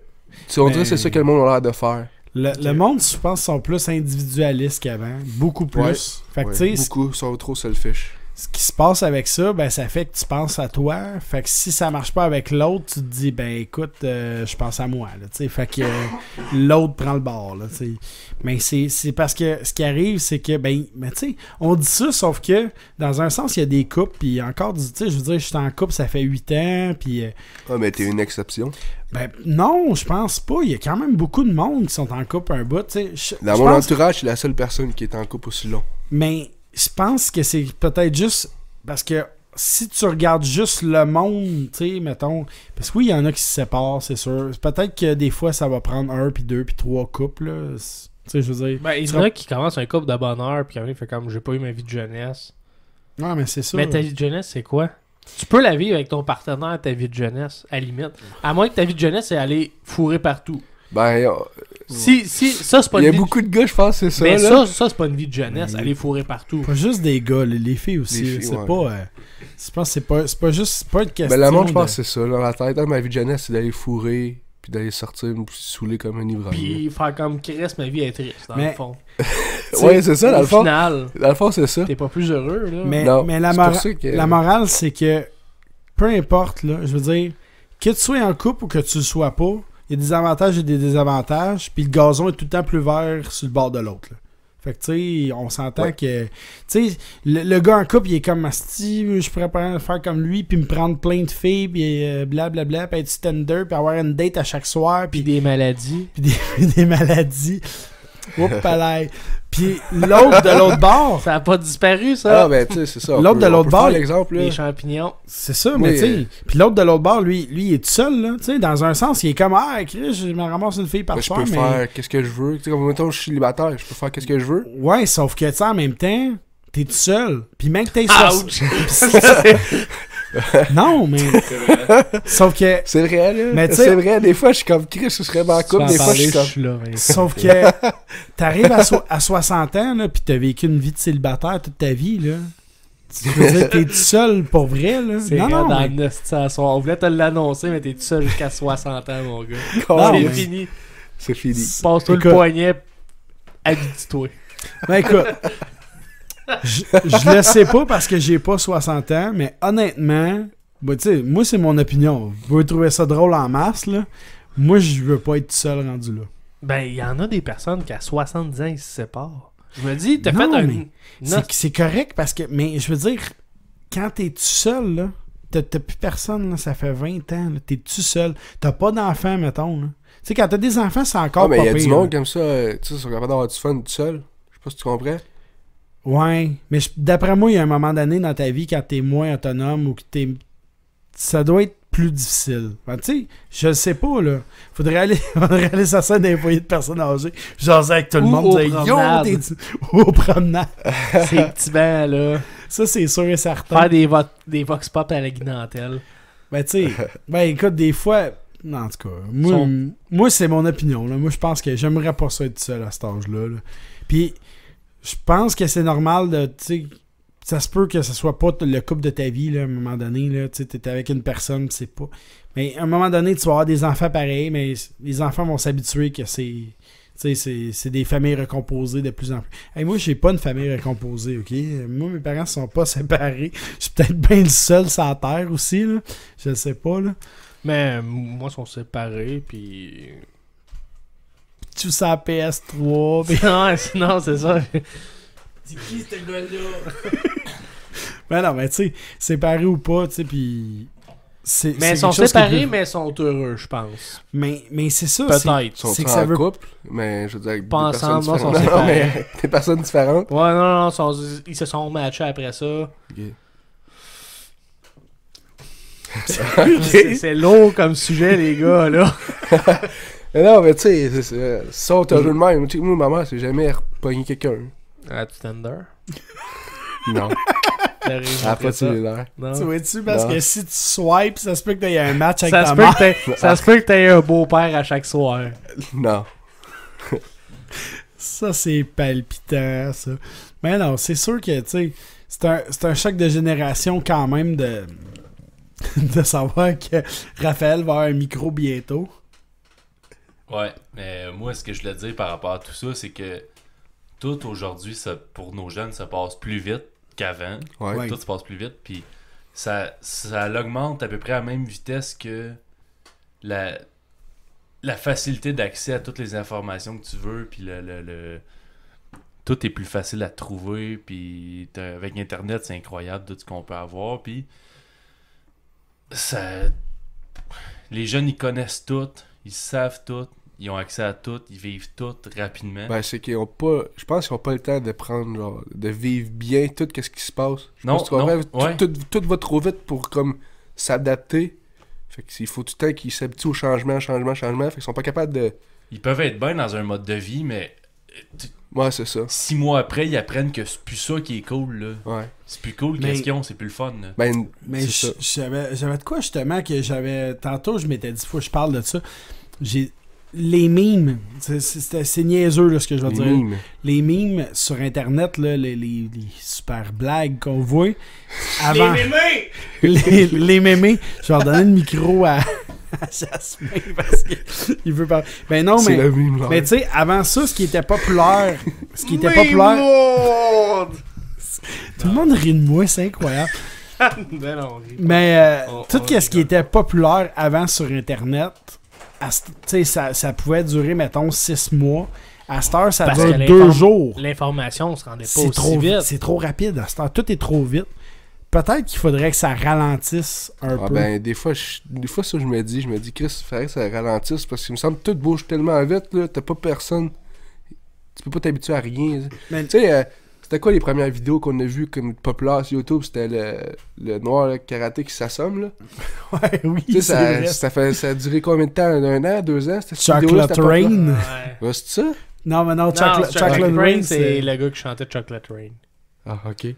on dirait que c'est ça que le monde a l'air de faire. Le monde, je pense, sont plus individualistes qu'avant. Beaucoup plus. Ouais. Fait que, Ouais, tu sais, beaucoup sont trop selfish. ce qui se passe avec ça, ben ça fait que tu penses à toi. Fait que si ça marche pas avec l'autre, tu te dis ben écoute, je pense à moi. Là, t'sais. Fait que l'autre prend le bord. Là, t'sais. Mais c'est parce que ce qui arrive, c'est que ben tu sais, on dit ça, sauf que dans un sens, il y a des couples, puis encore tu sais, je veux dire, je suis en couple, ça fait 8 ans, puis Ah, mais t'es une exception. ben non, je pense pas. Il y a quand même beaucoup de monde qui sont en couple un bout. Dans Dans mon entourage, je suis la seule personne qui est en couple aussi long. Mais je pense que c'est peut-être juste parce que si tu regardes juste le monde, tu sais, mettons, parce que oui, il y en a qui se séparent, c'est sûr. Peut-être que des fois, ça va prendre 1, puis 2, puis 3 couples, là. Tu sais, je veux dire. Ben, il y en a qui commencent un couple de bonheur, puis il fait comme j'ai pas eu ma vie de jeunesse. Non, mais c'est ça. Mais ta vie de jeunesse, c'est quoi? Tu peux la vivre avec ton partenaire, ta vie de jeunesse, à la limite. À moins que ta vie de jeunesse, c'est aller fourrer partout. Ben, Si, ça, c'est pas il y une a vie beaucoup de gars, je pense, c'est ça. Mais là. ça c'est pas une vie de jeunesse, aller fourrer partout. Pas juste des gars, les filles aussi. Les filles, c'est ouais. pas. Je pense que c'est pas juste. C'est pas une question. Ben, le monde, je pense que c'est ça. Dans la tête, ma vie de jeunesse, c'est d'aller fourrer, puis d'aller sortir, me saouler comme un ivrogne. Puis faire comme Chris, ma vie est triste, dans Mais- le fond. Ouais, c'est ça, dans Au le fond. final, Dans le fond, c'est ça. t'es pas plus heureux, là. Mais, mais la, c'est pour ça que- la morale, c'est que peu importe, là, je veux dire, que tu sois en couple ou que tu le sois pas, il y a des avantages et des désavantages, puis le gazon est tout le temps plus vert sur le bord de l'autre. Là. Fait que, tu sais, on s'entend Ouais. que... Tu sais, le gars en couple, il est comme Asti, je pourrais pas faire comme lui, puis me prendre plein de filles, puis blablabla, puis être Tinder, puis avoir une date à chaque soir, Puis puis des maladies. des maladies. Oups, palais. Puis l'autre de l'autre bord, Ça a pas disparu, ça. Ah, ben, tu sais, c'est ça. L'autre de l'autre bord, l'exemple, là. Les champignons. c'est ça, mais Oui, tu sais. Puis l'autre de l'autre bord, lui, il est tout seul, là. Tu sais, dans un sens, il est comme, ah, Chris, je me ramasse une fille par Ben, je soir, peux mais. faire qu'est-ce que je veux. Tu sais, comme mettons, je suis célibataire, je peux faire qu'est-ce que je veux. Ouais, sauf que, tu sais, en même temps, t'es tout seul. Puis même que t'es Ouch! Non, mais. Sauf que. C'est vrai, là. Mais tu sais- C'est vrai, des fois, je suis comme Chris, ce serait ma couple. Des fois, je suis comme. là. Sauf que. T'arrives à 60 ans, là, pis t'as vécu une vie de célibataire toute ta vie, là. Tu veux dire, t'es tout seul pour vrai, là. C'est Non, non, dans mais- le esti à soir. On voulait te l'annoncer, mais t'es tout seul jusqu'à 60 ans, mon gars. Non, C'est mais- fini. C'est fini. Passe-toi Écoute. le poignet. Habitue-toi. Ben écoute, je le sais pas parce que j'ai pas 60 ans, mais honnêtement, ben, tu sais, moi c'est mon opinion. Vous pouvez trouver ça drôle en masse, là. Moi, je veux pas être tout seul rendu là. Ben, il y en a des personnes qui à 70 ans, ils se séparent. Je me dis, t'as Non, fait un... mais c'est correct parce que, mais je veux dire, quand t'es tout seul, là, t'as plus personne, là, ça fait 20 ans, là, t'es tout seul. T'as pas d'enfants, mettons, là. Tu sais, quand t'as des enfants, c'est encore Ah, mais pas il y a du pire, monde là. comme ça, tu sais, ils sont capables d'avoir du fun tout seul. Je sais pas si tu comprends. Ouais, mais d'après moi, il y a un moment donné dans ta vie quand t'es moins autonome ou que ça doit être plus difficile. Ben, tu sais, je le sais pas, là. Faudrait aller sur scène d'un foyer de personnes âgées. Jaser avec tout le Ou monde. aux Dire, yo, promenades. ou aux promenades. Ces petits bancs, là. Ça, c'est sûr et certain. Faire des vox pop à la guinantelle. Ben, tu sais, ben, écoute, des fois... Non, en tout cas, moi c'est mon opinion. Là. Moi, je pense que j'aimerais pas ça être tout seul à cet âge-là. Là. Puis, je pense que c'est normal de... Tu sais, ça se peut que ce soit pas le couple de ta vie, là, à un moment donné. Tu sais, t'es avec une personne, c'est pas... Mais à un moment donné, tu vas avoir des enfants pareils, mais les enfants vont s'habituer que c'est... Tu sais, c'est des familles recomposées de plus en plus. Hey, moi, j'ai pas une famille recomposée, OK? Moi, mes parents sont pas séparés. Je suis peut-être bien le seul sur la terre aussi, là. Je sais pas, là. Mais moi, ils sont séparés, puis... Tu sais, PS3, puis... non, c'est ça. C'est qui ce gars-là? Ben non, mais tu sais, séparés ou pas, tu sais, puis... Mais ils sont séparés, mais ils sont heureux, je pense. Mais c'est ça, Peut-être. Ils sont c'est que en ça veut... couple, mais je veux dire, avec Pas des personnes ensemble, non, sont différentes. Non, séparés. mais des personnes différentes. Ouais, non, ils se sont matchés après ça. Ok. C'est lourd comme sujet, les gars, là. Mais non, mais tu sais, ils sont heureux de même. Tu sais, moi, maman, c'est jamais repogné quelqu'un. Ah, tu Tinder? Non. T'arrives Elle a après pas ça. cellulaire. Non. Tu vois-tu, parce Non. que si tu swipes, ça se peut que t'aies un match avec Ça ta se, peut mère. ça se peut que t'aies un beau-père à chaque soir. Non. Ça, c'est palpitant, ça. Mais non, c'est sûr que, tu sais, c'est un choc de génération quand même de savoir que Raphaël va avoir un micro bientôt. Ouais, mais moi, ce que je voulais dire par rapport à tout ça, c'est que tout aujourd'hui, pour nos jeunes, ça passe plus vite qu'avant. Ouais. Tout se passe plus vite, puis ça augmente à peu près à la même vitesse que la facilité d'accès à toutes les informations que tu veux, puis tout est plus facile à trouver, puis avec Internet, c'est incroyable tout ce qu'on peut avoir, puis les jeunes, ils connaissent tout, ils savent tout, ils ont accès à tout, ils vivent tout rapidement. Ben, c'est qu'ils ont pas... Je pense qu'ils ont pas le temps de prendre, genre, de vivre bien tout ce qui se passe. Tout va trop vite pour, comme, s'adapter. Fait qu'il faut tout le temps qu'ils s'habituent au changement. Fait qu'ils sont pas capables de... Ils peuvent être bien dans un mode de vie, mais... Ouais, c'est ça. 6 mois après, ils apprennent que c'est plus ça qui est cool, là. Ouais. C'est plus cool, qu'est-ce qu'ils ont, c'est plus le fun, là. Mais j'avais de quoi, justement, que j'avais... Tantôt, je m'étais dit, faut que je parle de ça. Les mimes, c'est niaiseux, là, ce que je veux dire. Mimes. Les mimes sur Internet, là, les super blagues qu'on voit. Avant... les mémés! Je vais leur donner le micro à Jasmin parce qu'il veut parler. Ben non, c'est le mime, mais tu sais, avant ça, ce qui était populaire... Tout le monde rit de moi, c'est incroyable. Mais tout ce qui était populaire avant sur Internet... ça pouvait durer, mettons, 6 mois. À cette heure, ça dure 2 jours. L'information se rendait pas aussi vite. C'est trop rapide. À cette heure, tout est trop vite. Peut-être qu'il faudrait que ça ralentisse un peu. Ben, des fois, ça, je me dis, Chris, il faudrait que ça ralentisse parce qu'il me semble que tout bouge tellement vite, là. T'as pas personne. Tu peux pas t'habituer à rien. Tu sais, c'était quoi les premières vidéos qu'on a vues comme populaires sur YouTube? C'était le noir le karaté qui s'assomme, là. Ouais, oui, ça a duré combien de temps? 1 an, 2 ans? Chocolate Rain. Ouais, c'est ça? Non, mais non, Chocolate Rain, c'est le gars qui chantait Chocolate Rain. Ah, ok.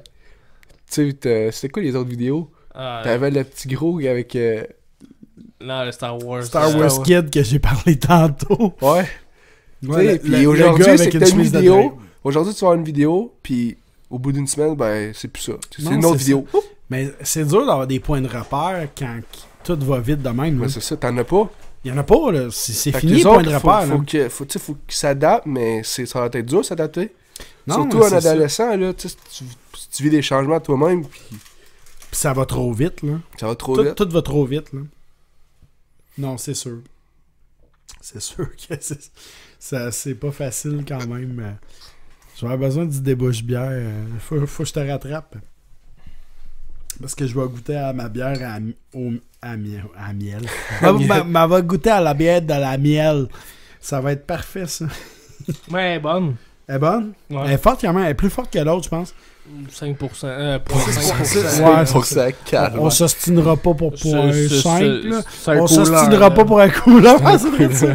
Tu sais, c'était quoi les autres vidéos? T'avais le petit gros avec... Non, le Star Wars. Star Wars Kid que j'ai parlé tantôt. Ouais. Puis aujourd'hui, c'est que t'as une vidéo... Aujourd'hui, tu vas avoir une vidéo, puis au bout d'une semaine, ben, c'est plus ça. C'est une autre vidéo. Mais c'est dur d'avoir des points de repère quand tout va vite de même. Mais c'est ça, t'en as pas. Il y en a pas, là. C'est fini les points de repère. Faut qu'ils s'adaptent, mais ça va être dur de s'adapter. Non, surtout un adolescent, là, si tu vis des changements toi-même, puis ça va trop vite, là. Ça va trop vite. Tout va trop vite, là. Non, c'est sûr. C'est sûr que c'est pas facile quand même. J'aurais besoin du débouche-bière. Faut que je te rattrape. Parce que je vais goûter à ma bière à miel. Ma va goûter à la bière de la miel. Ça va être parfait, ça. Ouais, elle est bonne. Elle est bonne? Ouais. Elle est forte quand même. Elle est plus forte que l'autre, je pense. 5%. Ouais, on s'ostinera pas pour un 5. Là. On s'ostinera pas pour un couleur. C'est vrai de ça.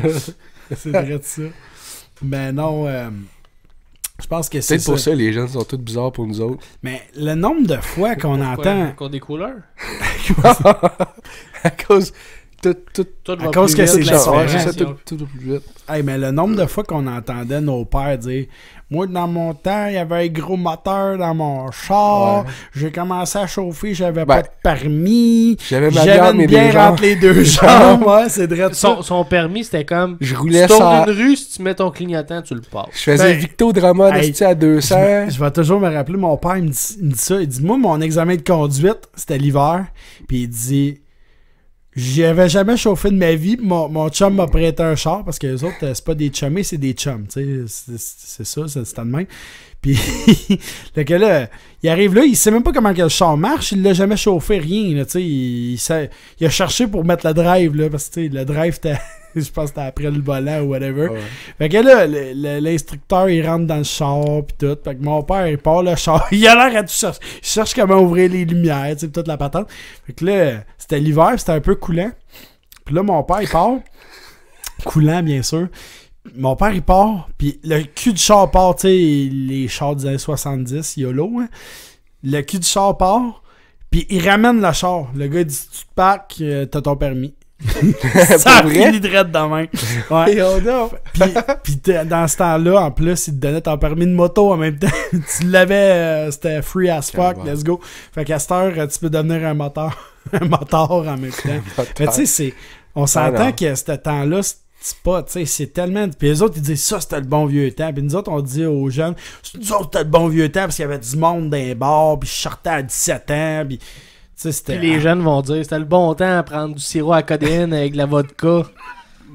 C'est vrai de ça. Mais non... je pense que c'est peut-être pour ça les gens sont tous bizarres pour nous autres. Mais le nombre de fois qu'on entend... Encore des couleurs? À cause... à cause que c'est tout plus vite. Hey, mais le nombre de fois qu'on entendait nos pères dire « Moi, dans mon temps, il y avait un gros moteur dans mon char. Ouais. J'ai commencé à chauffer, j'avais pas de permis. J'avais une bière entre les deux jambes. » Ouais, c'est vrai. Son permis, c'était comme... Je roulais tu tournes une rue, si tu mets ton clignotant, tu le passes. Je faisais Victo Drama à 200. Je vais toujours me rappeler, mon père, il me dit ça. Il dit « Moi, mon examen de conduite, c'était l'hiver. » Puis il dit... J'avais jamais chauffé de ma vie. Mon chum m'a prêté un char parce que les autres, c'est pas des chummés, c'est des chums. C'est ça, c'est de même. Puis, le gars là, il arrive là, il sait même pas comment que le char marche, il l'a jamais chauffé, rien. Là, il a cherché pour mettre le drive, là, parce que le drive, je pense que c'était après le volant ou whatever. Ouais. Fait que là, l'instructeur, il rentre dans le char, pis tout. Fait que mon père, il part le char. Il a l'air à tout chercher. Il cherche comment ouvrir les lumières, tu sais, toute la patente. Fait que là, c'était l'hiver, c'était un peu coulant. Puis là, mon père, il part. Coulant, bien sûr. Mon père, il part, puis le cul du char part, tu sais, les chars des années 70, YOLO, hein. Le cul du char part, puis il ramène le char. Le gars, il dit, tu te parques, t'as ton permis. Ça a Pour vrai? fini direct de main. Ouais. Et on a... Puis dans ce temps-là, en plus, ils te donnaient ton permis de moto en même temps. Tu l'avais, c'était free as fuck, Calvaire. let's go. Fait qu'à cette heure, tu peux devenir un moteur. Un moteur en même temps. Mais tu sais, on s'entend non. que ce temps-là, c'est pas, tu sais, c'est tellement... Puis les autres, ils disent ça, c'était le bon vieux temps. Puis nous autres, on dit aux jeunes, nous autres, c'était le bon vieux temps parce qu'il y avait du monde dans les bars, puis je sortais à 17 ans, puis... Tu sais, c'était... Puis les jeunes vont dire c'était le bon temps à prendre du sirop à codéine avec de la vodka.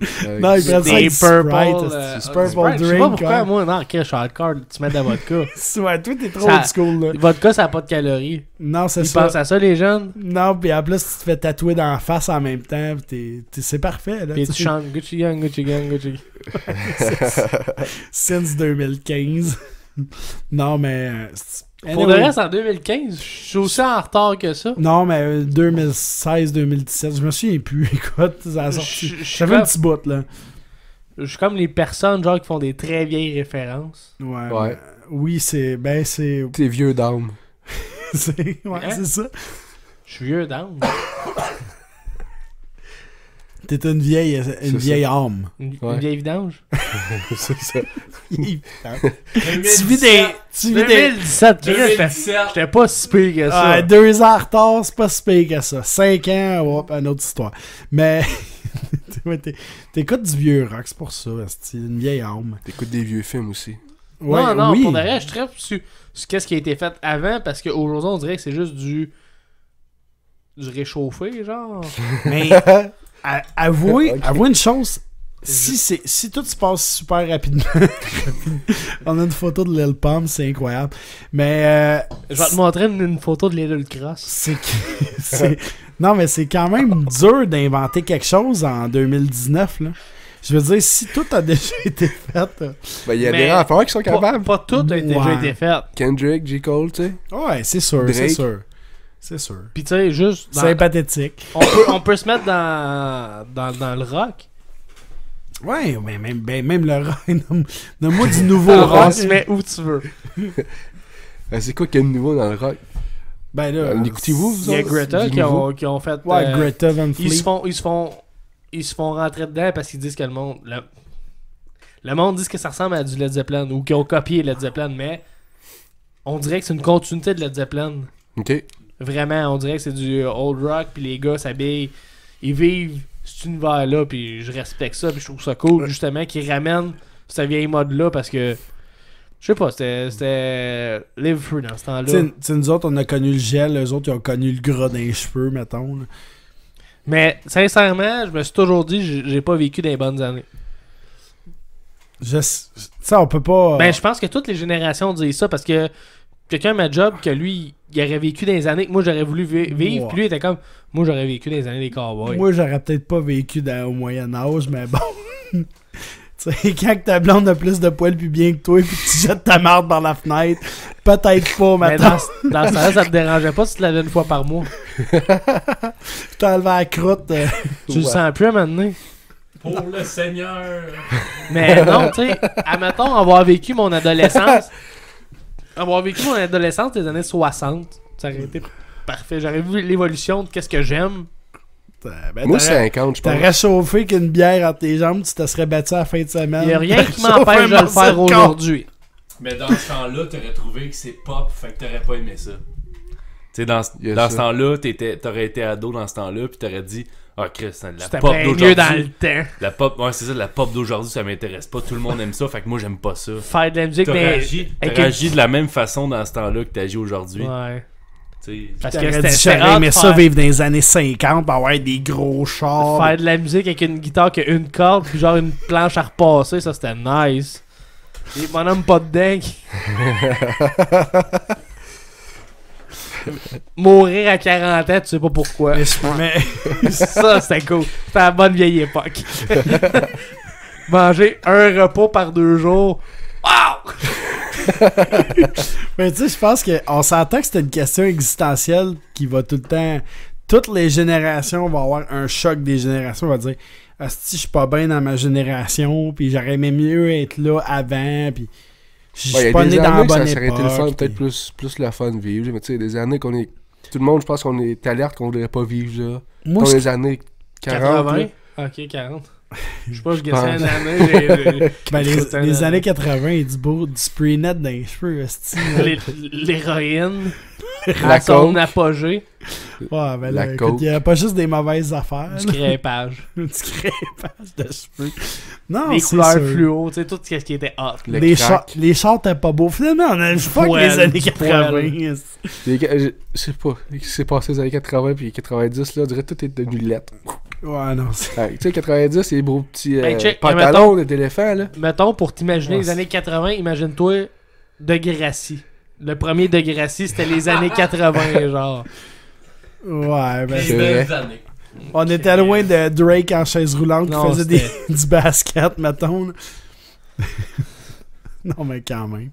Non, ils prennent ça avec Des du purple. Sprite, c'est purple Sprite. Je sais pas drink. pourquoi, hein. moi, non, ok, je suis hardcore, tu mets de la vodka. Ouais, toi, t'es trop Ça- old school, là. Vodka, ça n'a pas de calories. Non, c'est Ils ça. pensent à ça, les jeunes. Non, puis en plus, tu te fais tatouer dans la face en même temps, puis c'est parfait, là. Puis tu tu sais. chantes Gucci Gang, Gucci Gang, Gucci. Since 2015. Non, mais... Pour le reste, en 2015, je suis aussi en retard que ça. Non, mais 2016-2017, je me souviens plus. Écoute, ça a sorti. Je suis J'avais un petit bout, là. Je suis comme les personnes genre qui font des très vieilles références. Ouais. Ouais. mais- oui, c'est... Ben, c'est... T'es vieux d'âme. Ouais, Hein? c'est ça. Je suis vieux down. T'es une vieille âme. Une Ouais. vieille vidange. C'est ça. Tu vis des... Tu vis des... 2017, Chris, 2017. j'étais pas si pire que ça. Ah, 2 ans en retard, c'est pas si pire que ça. 5 ans, hop, une autre histoire. Mais... ouais, t'écoutes du vieux rock, c'est pour ça. C'est une vieille âme. T'écoutes des vieux films aussi. Ouais, non, non, oui. pour de vrai, je traite sur qu'est-ce qui a été fait avant parce qu'aujourd'hui, on dirait que c'est juste du réchauffé, genre. Mais avouez Ok. une chose, si tout se passe super rapidement, on a une photo de Lil Pump, c'est incroyable. Mais Je vais te montrer une photo de Little Cross. non, mais c'est quand même dur d'inventer quelque chose en 2019 là. Je veux dire, si tout a déjà été fait. Ben, il y a Mais des rappeurs qui sont capables. Pas tout a déjà Ouais. été fait. Kendrick, J. Cole, tu sais. Ouais, c'est sûr, c'est Drake. sûr. C'est sûr. Puis tu sais, juste. dans- C'est pathétique. on peut se mettre dans le rock. Ouais, mais même le rock. Donne-moi du nouveau On rock. se met où tu veux. C'est quoi qu'il y a de nouveau dans le rock? Ben là, L'écoutez-vous, vous Il y a autres? Greta Du qui nouveau? ont fait. Ouais, Greta Van Fleet. Ils se font rentrer dedans parce qu'ils disent que le monde dit que ça ressemble à du Led Zeppelin ou qu'ils ont copié Led Zeppelin, mais on dirait que c'est une continuité de Led Zeppelin. Ok. Vraiment, on dirait que c'est du old rock, puis les gars s'habillent, ils vivent cet univers-là, puis je respecte ça, puis je trouve ça cool, justement, qu'ils ramènent cette vieille mode-là, parce que, je sais pas, c'était Live Free dans ce temps-là. Tu sais, nous autres, on a connu le gel, eux autres, ils ont connu le gras dans les cheveux, mettons. Là. Mais, sincèrement, je me suis toujours dit, j'ai pas vécu des bonnes années. Ça, on peut pas. Ben, je pense que toutes les générations disent ça, parce que quelqu'un m'a job que lui, il aurait vécu des années que moi j'aurais voulu vivre, Ouais. puis lui il était comme, moi j'aurais vécu des années des cowboys. Moi, j'aurais peut-être pas vécu au Moyen-Âge, mais bon. Tu sais, quand que ta blonde a plus de poils plus bien que toi, puis que tu jettes ta marde par la fenêtre, peut-être pas, Mais maintenant. dans ce temps-là, ça te dérangeait pas si tu l'avais une fois par mois. T'as enlevé la croûte. Tu le sens plus à un moment donné. Pour le Seigneur. Mais non, tu sais, admettons avoir vécu mon adolescence. Avoir vécu mon adolescence des années 60, ça aurait été parfait. J'aurais vu l'évolution de qu'est-ce que j'aime. Ben, Moi, t'aurais 50, je pense. t'aurais chauffé qu'une bière entre tes jambes, tu te serais battu à la fin de semaine. Il n'y a rien qui T'aurais m'empêche de chauffé le faire un morceau de aujourd'hui. Mais dans ce temps-là, t'aurais trouvé que c'est pop, fait que t'aurais pas aimé ça. Tu sais, dans Yes, ce ça. temps-là, t'aurais été ado dans ce temps-là, puis t'aurais dit, ah, Chris, la C'était pop bien mieux d'aujourd'hui. dans le temps. La pop, ouais, c'est ça, la pop d'aujourd'hui, ça m'intéresse pas. Tout le monde aime ça, fait que moi, j'aime pas ça. Faire de la musique, T'aurais mais. agi, avec t'aurais une- agi de la même façon dans ce temps-là que t'agis aujourd'hui. Ouais. Tu sais, Parce que T'aurais c'était dit, j'aurais hot aimé de ça faire- vivre dans les années 50, pour avoir des gros chars. Faire de la musique avec une guitare qui a une corde, puis genre une planche à repasser, ça c'était nice. Les bonhommes pas dedans. Mourir à 40 ans, tu sais pas pourquoi. Mais Ça c'était cool. C'était la bonne vieille époque. Manger un repas par 2 jours. Wow! Mais tu sais, je pense qu'on s'entend que c'est une question existentielle qui va tout le temps. Toutes les générations vont avoir un choc des générations. On va dire, si je suis pas bien dans ma génération, puis j'aurais aimé mieux être là avant, puis je Ouais, il y suis a pas des né dans la années que bonne ça aurait été le fun, époque. peut-être plus le fun de vivre. Mais tu sais, des années qu'on est. Tout le monde, je pense qu'on est alerte qu'on voudrait pas vivre là. Moi, Dans ce les années 40. là. Ok, 40. Je sais pas, je guessais une année. Ben, les années 80, il dit beau du spray net dans les cheveux, esti. L'héroïne. La À son coke. apogée. Ouais, ben La là, écoute, coke. il n'y a pas juste des mauvaises affaires. Du là. crépage. Du crépage de cheveux. Non, Les c'est couleurs sûr. fluo, tu sais, tout ce qui était hot. Le Les, crack. les chars étaient pas beaux. Finalement, on a pas que Poil, les années du 80. poil. esti. Je sais pas. Ce qui s'est passé les années 80 puis 90, là, on dirait que tout est devenu lettre. Ouais, non, c'est... Ouais, tu sais, 90, c'est les beaux petits Hey, check, pantalons d'éléphant, là. Mettons, pour t'imaginer Ouais, les années 80, imagine-toi Degrassi. Le premier Degrassi, c'était les années 80, genre. Ouais, ben... C'est vrai. Belles années. On était loin de Drake en chaise roulante qui Non, faisait du basket, mettons. là. Non, mais quand même.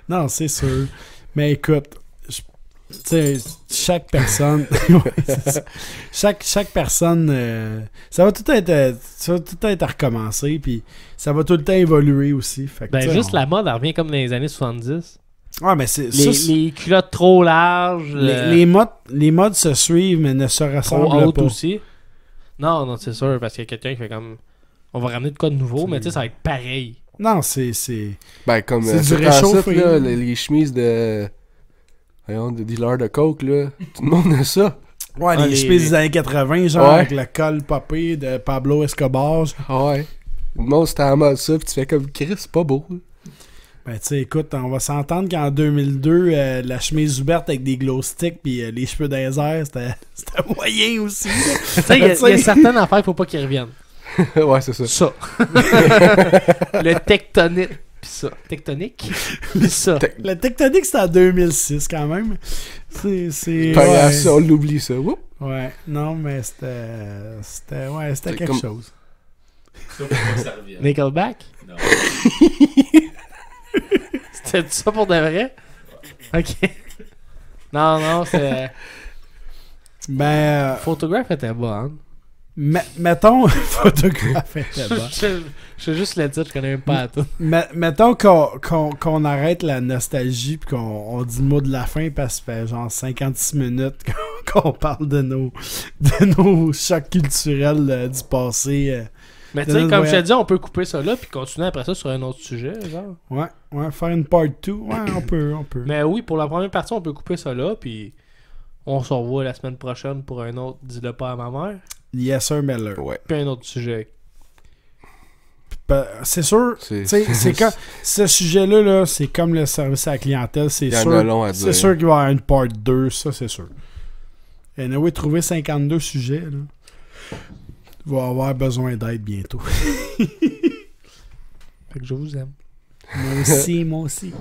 Non, c'est sûr. Mais écoute, tu sais, chaque personne... Ouais, c'est ça. Chaque personne... ça va tout être à recommencer, puis ça va tout le temps évoluer aussi. Fait que, Ben, tu sais, juste la mode, elle revient comme dans les années 70. Ouais, mais c'est... Les culottes trop larges, les modes se suivent, mais ne se trop ressemblent hautes pas. aussi. Non, c'est sûr, parce qu'il y a quelqu'un qui fait comme... On va ramener de quoi de nouveau, mais tu sais, ça va être pareil. Non, c'est... Ben, comme C'est du ce temps-ci, réchauffé. là, les chemises de. Voyons, de dealer de coke, là. Tout le monde a ça. Ouais, Ah, les les- chemises des années 80, genre, Ouais. avec le col popé de Pablo Escobar. Ah ouais. Le monde, c'était en mode ça, pis tu fais comme Chris, c'est pas beau. Ben, tu sais, écoute, on va s'entendre qu'en 2002, la chemise ouverte avec des glow sticks pis les cheveux dans les airs, c'était moyen aussi. là. Tu sais, il y a certaines affaires, il faut pas qu'ils reviennent. Ouais, c'est ça. Ça. Le tectonique. Pis ça. Tectonique? Pis ça. Le tectonique, c'était en 2006 quand même. C'est Par ouais, ça, on l'oublie ça. Oups. ouais, non, mais c'était C'est quelque comme- chose. Ça, faut pas que ça revienne. Nickelback? Non. C'était ça pour de vrai? Ok. Non, c'est... Ben, Photographe était bonne. mettons, photographe était bon. Je sais juste le titre, je connais même pas à tout. Mettons qu'on arrête la nostalgie puis qu'on dit le mot de la fin parce que ça fait genre 56 minutes qu'on parle de nos chocs culturels du passé. Mais tu sais, comme je te dis, on peut couper ça là puis continuer après ça sur un autre sujet, genre. Ouais, faire une part 2. Ouais, on peut. Mais oui, pour la première partie, on peut couper ça là puis on se revoit la semaine prochaine pour un autre Dis-le pas à ma mère. Yes, sir, Miller. Ouais. Puis un autre sujet. C'est sûr, tu sais, c'est comme ce sujet-là, là, c'est comme le service à la clientèle, c'est Il y en sûr. a long à dire. C'est sûr qu'il va y avoir une part 2, ça c'est sûr. Et anyway, trouver 52 sujets, là, va avoir besoin d'aide bientôt. Fait que je vous aime. Moi aussi.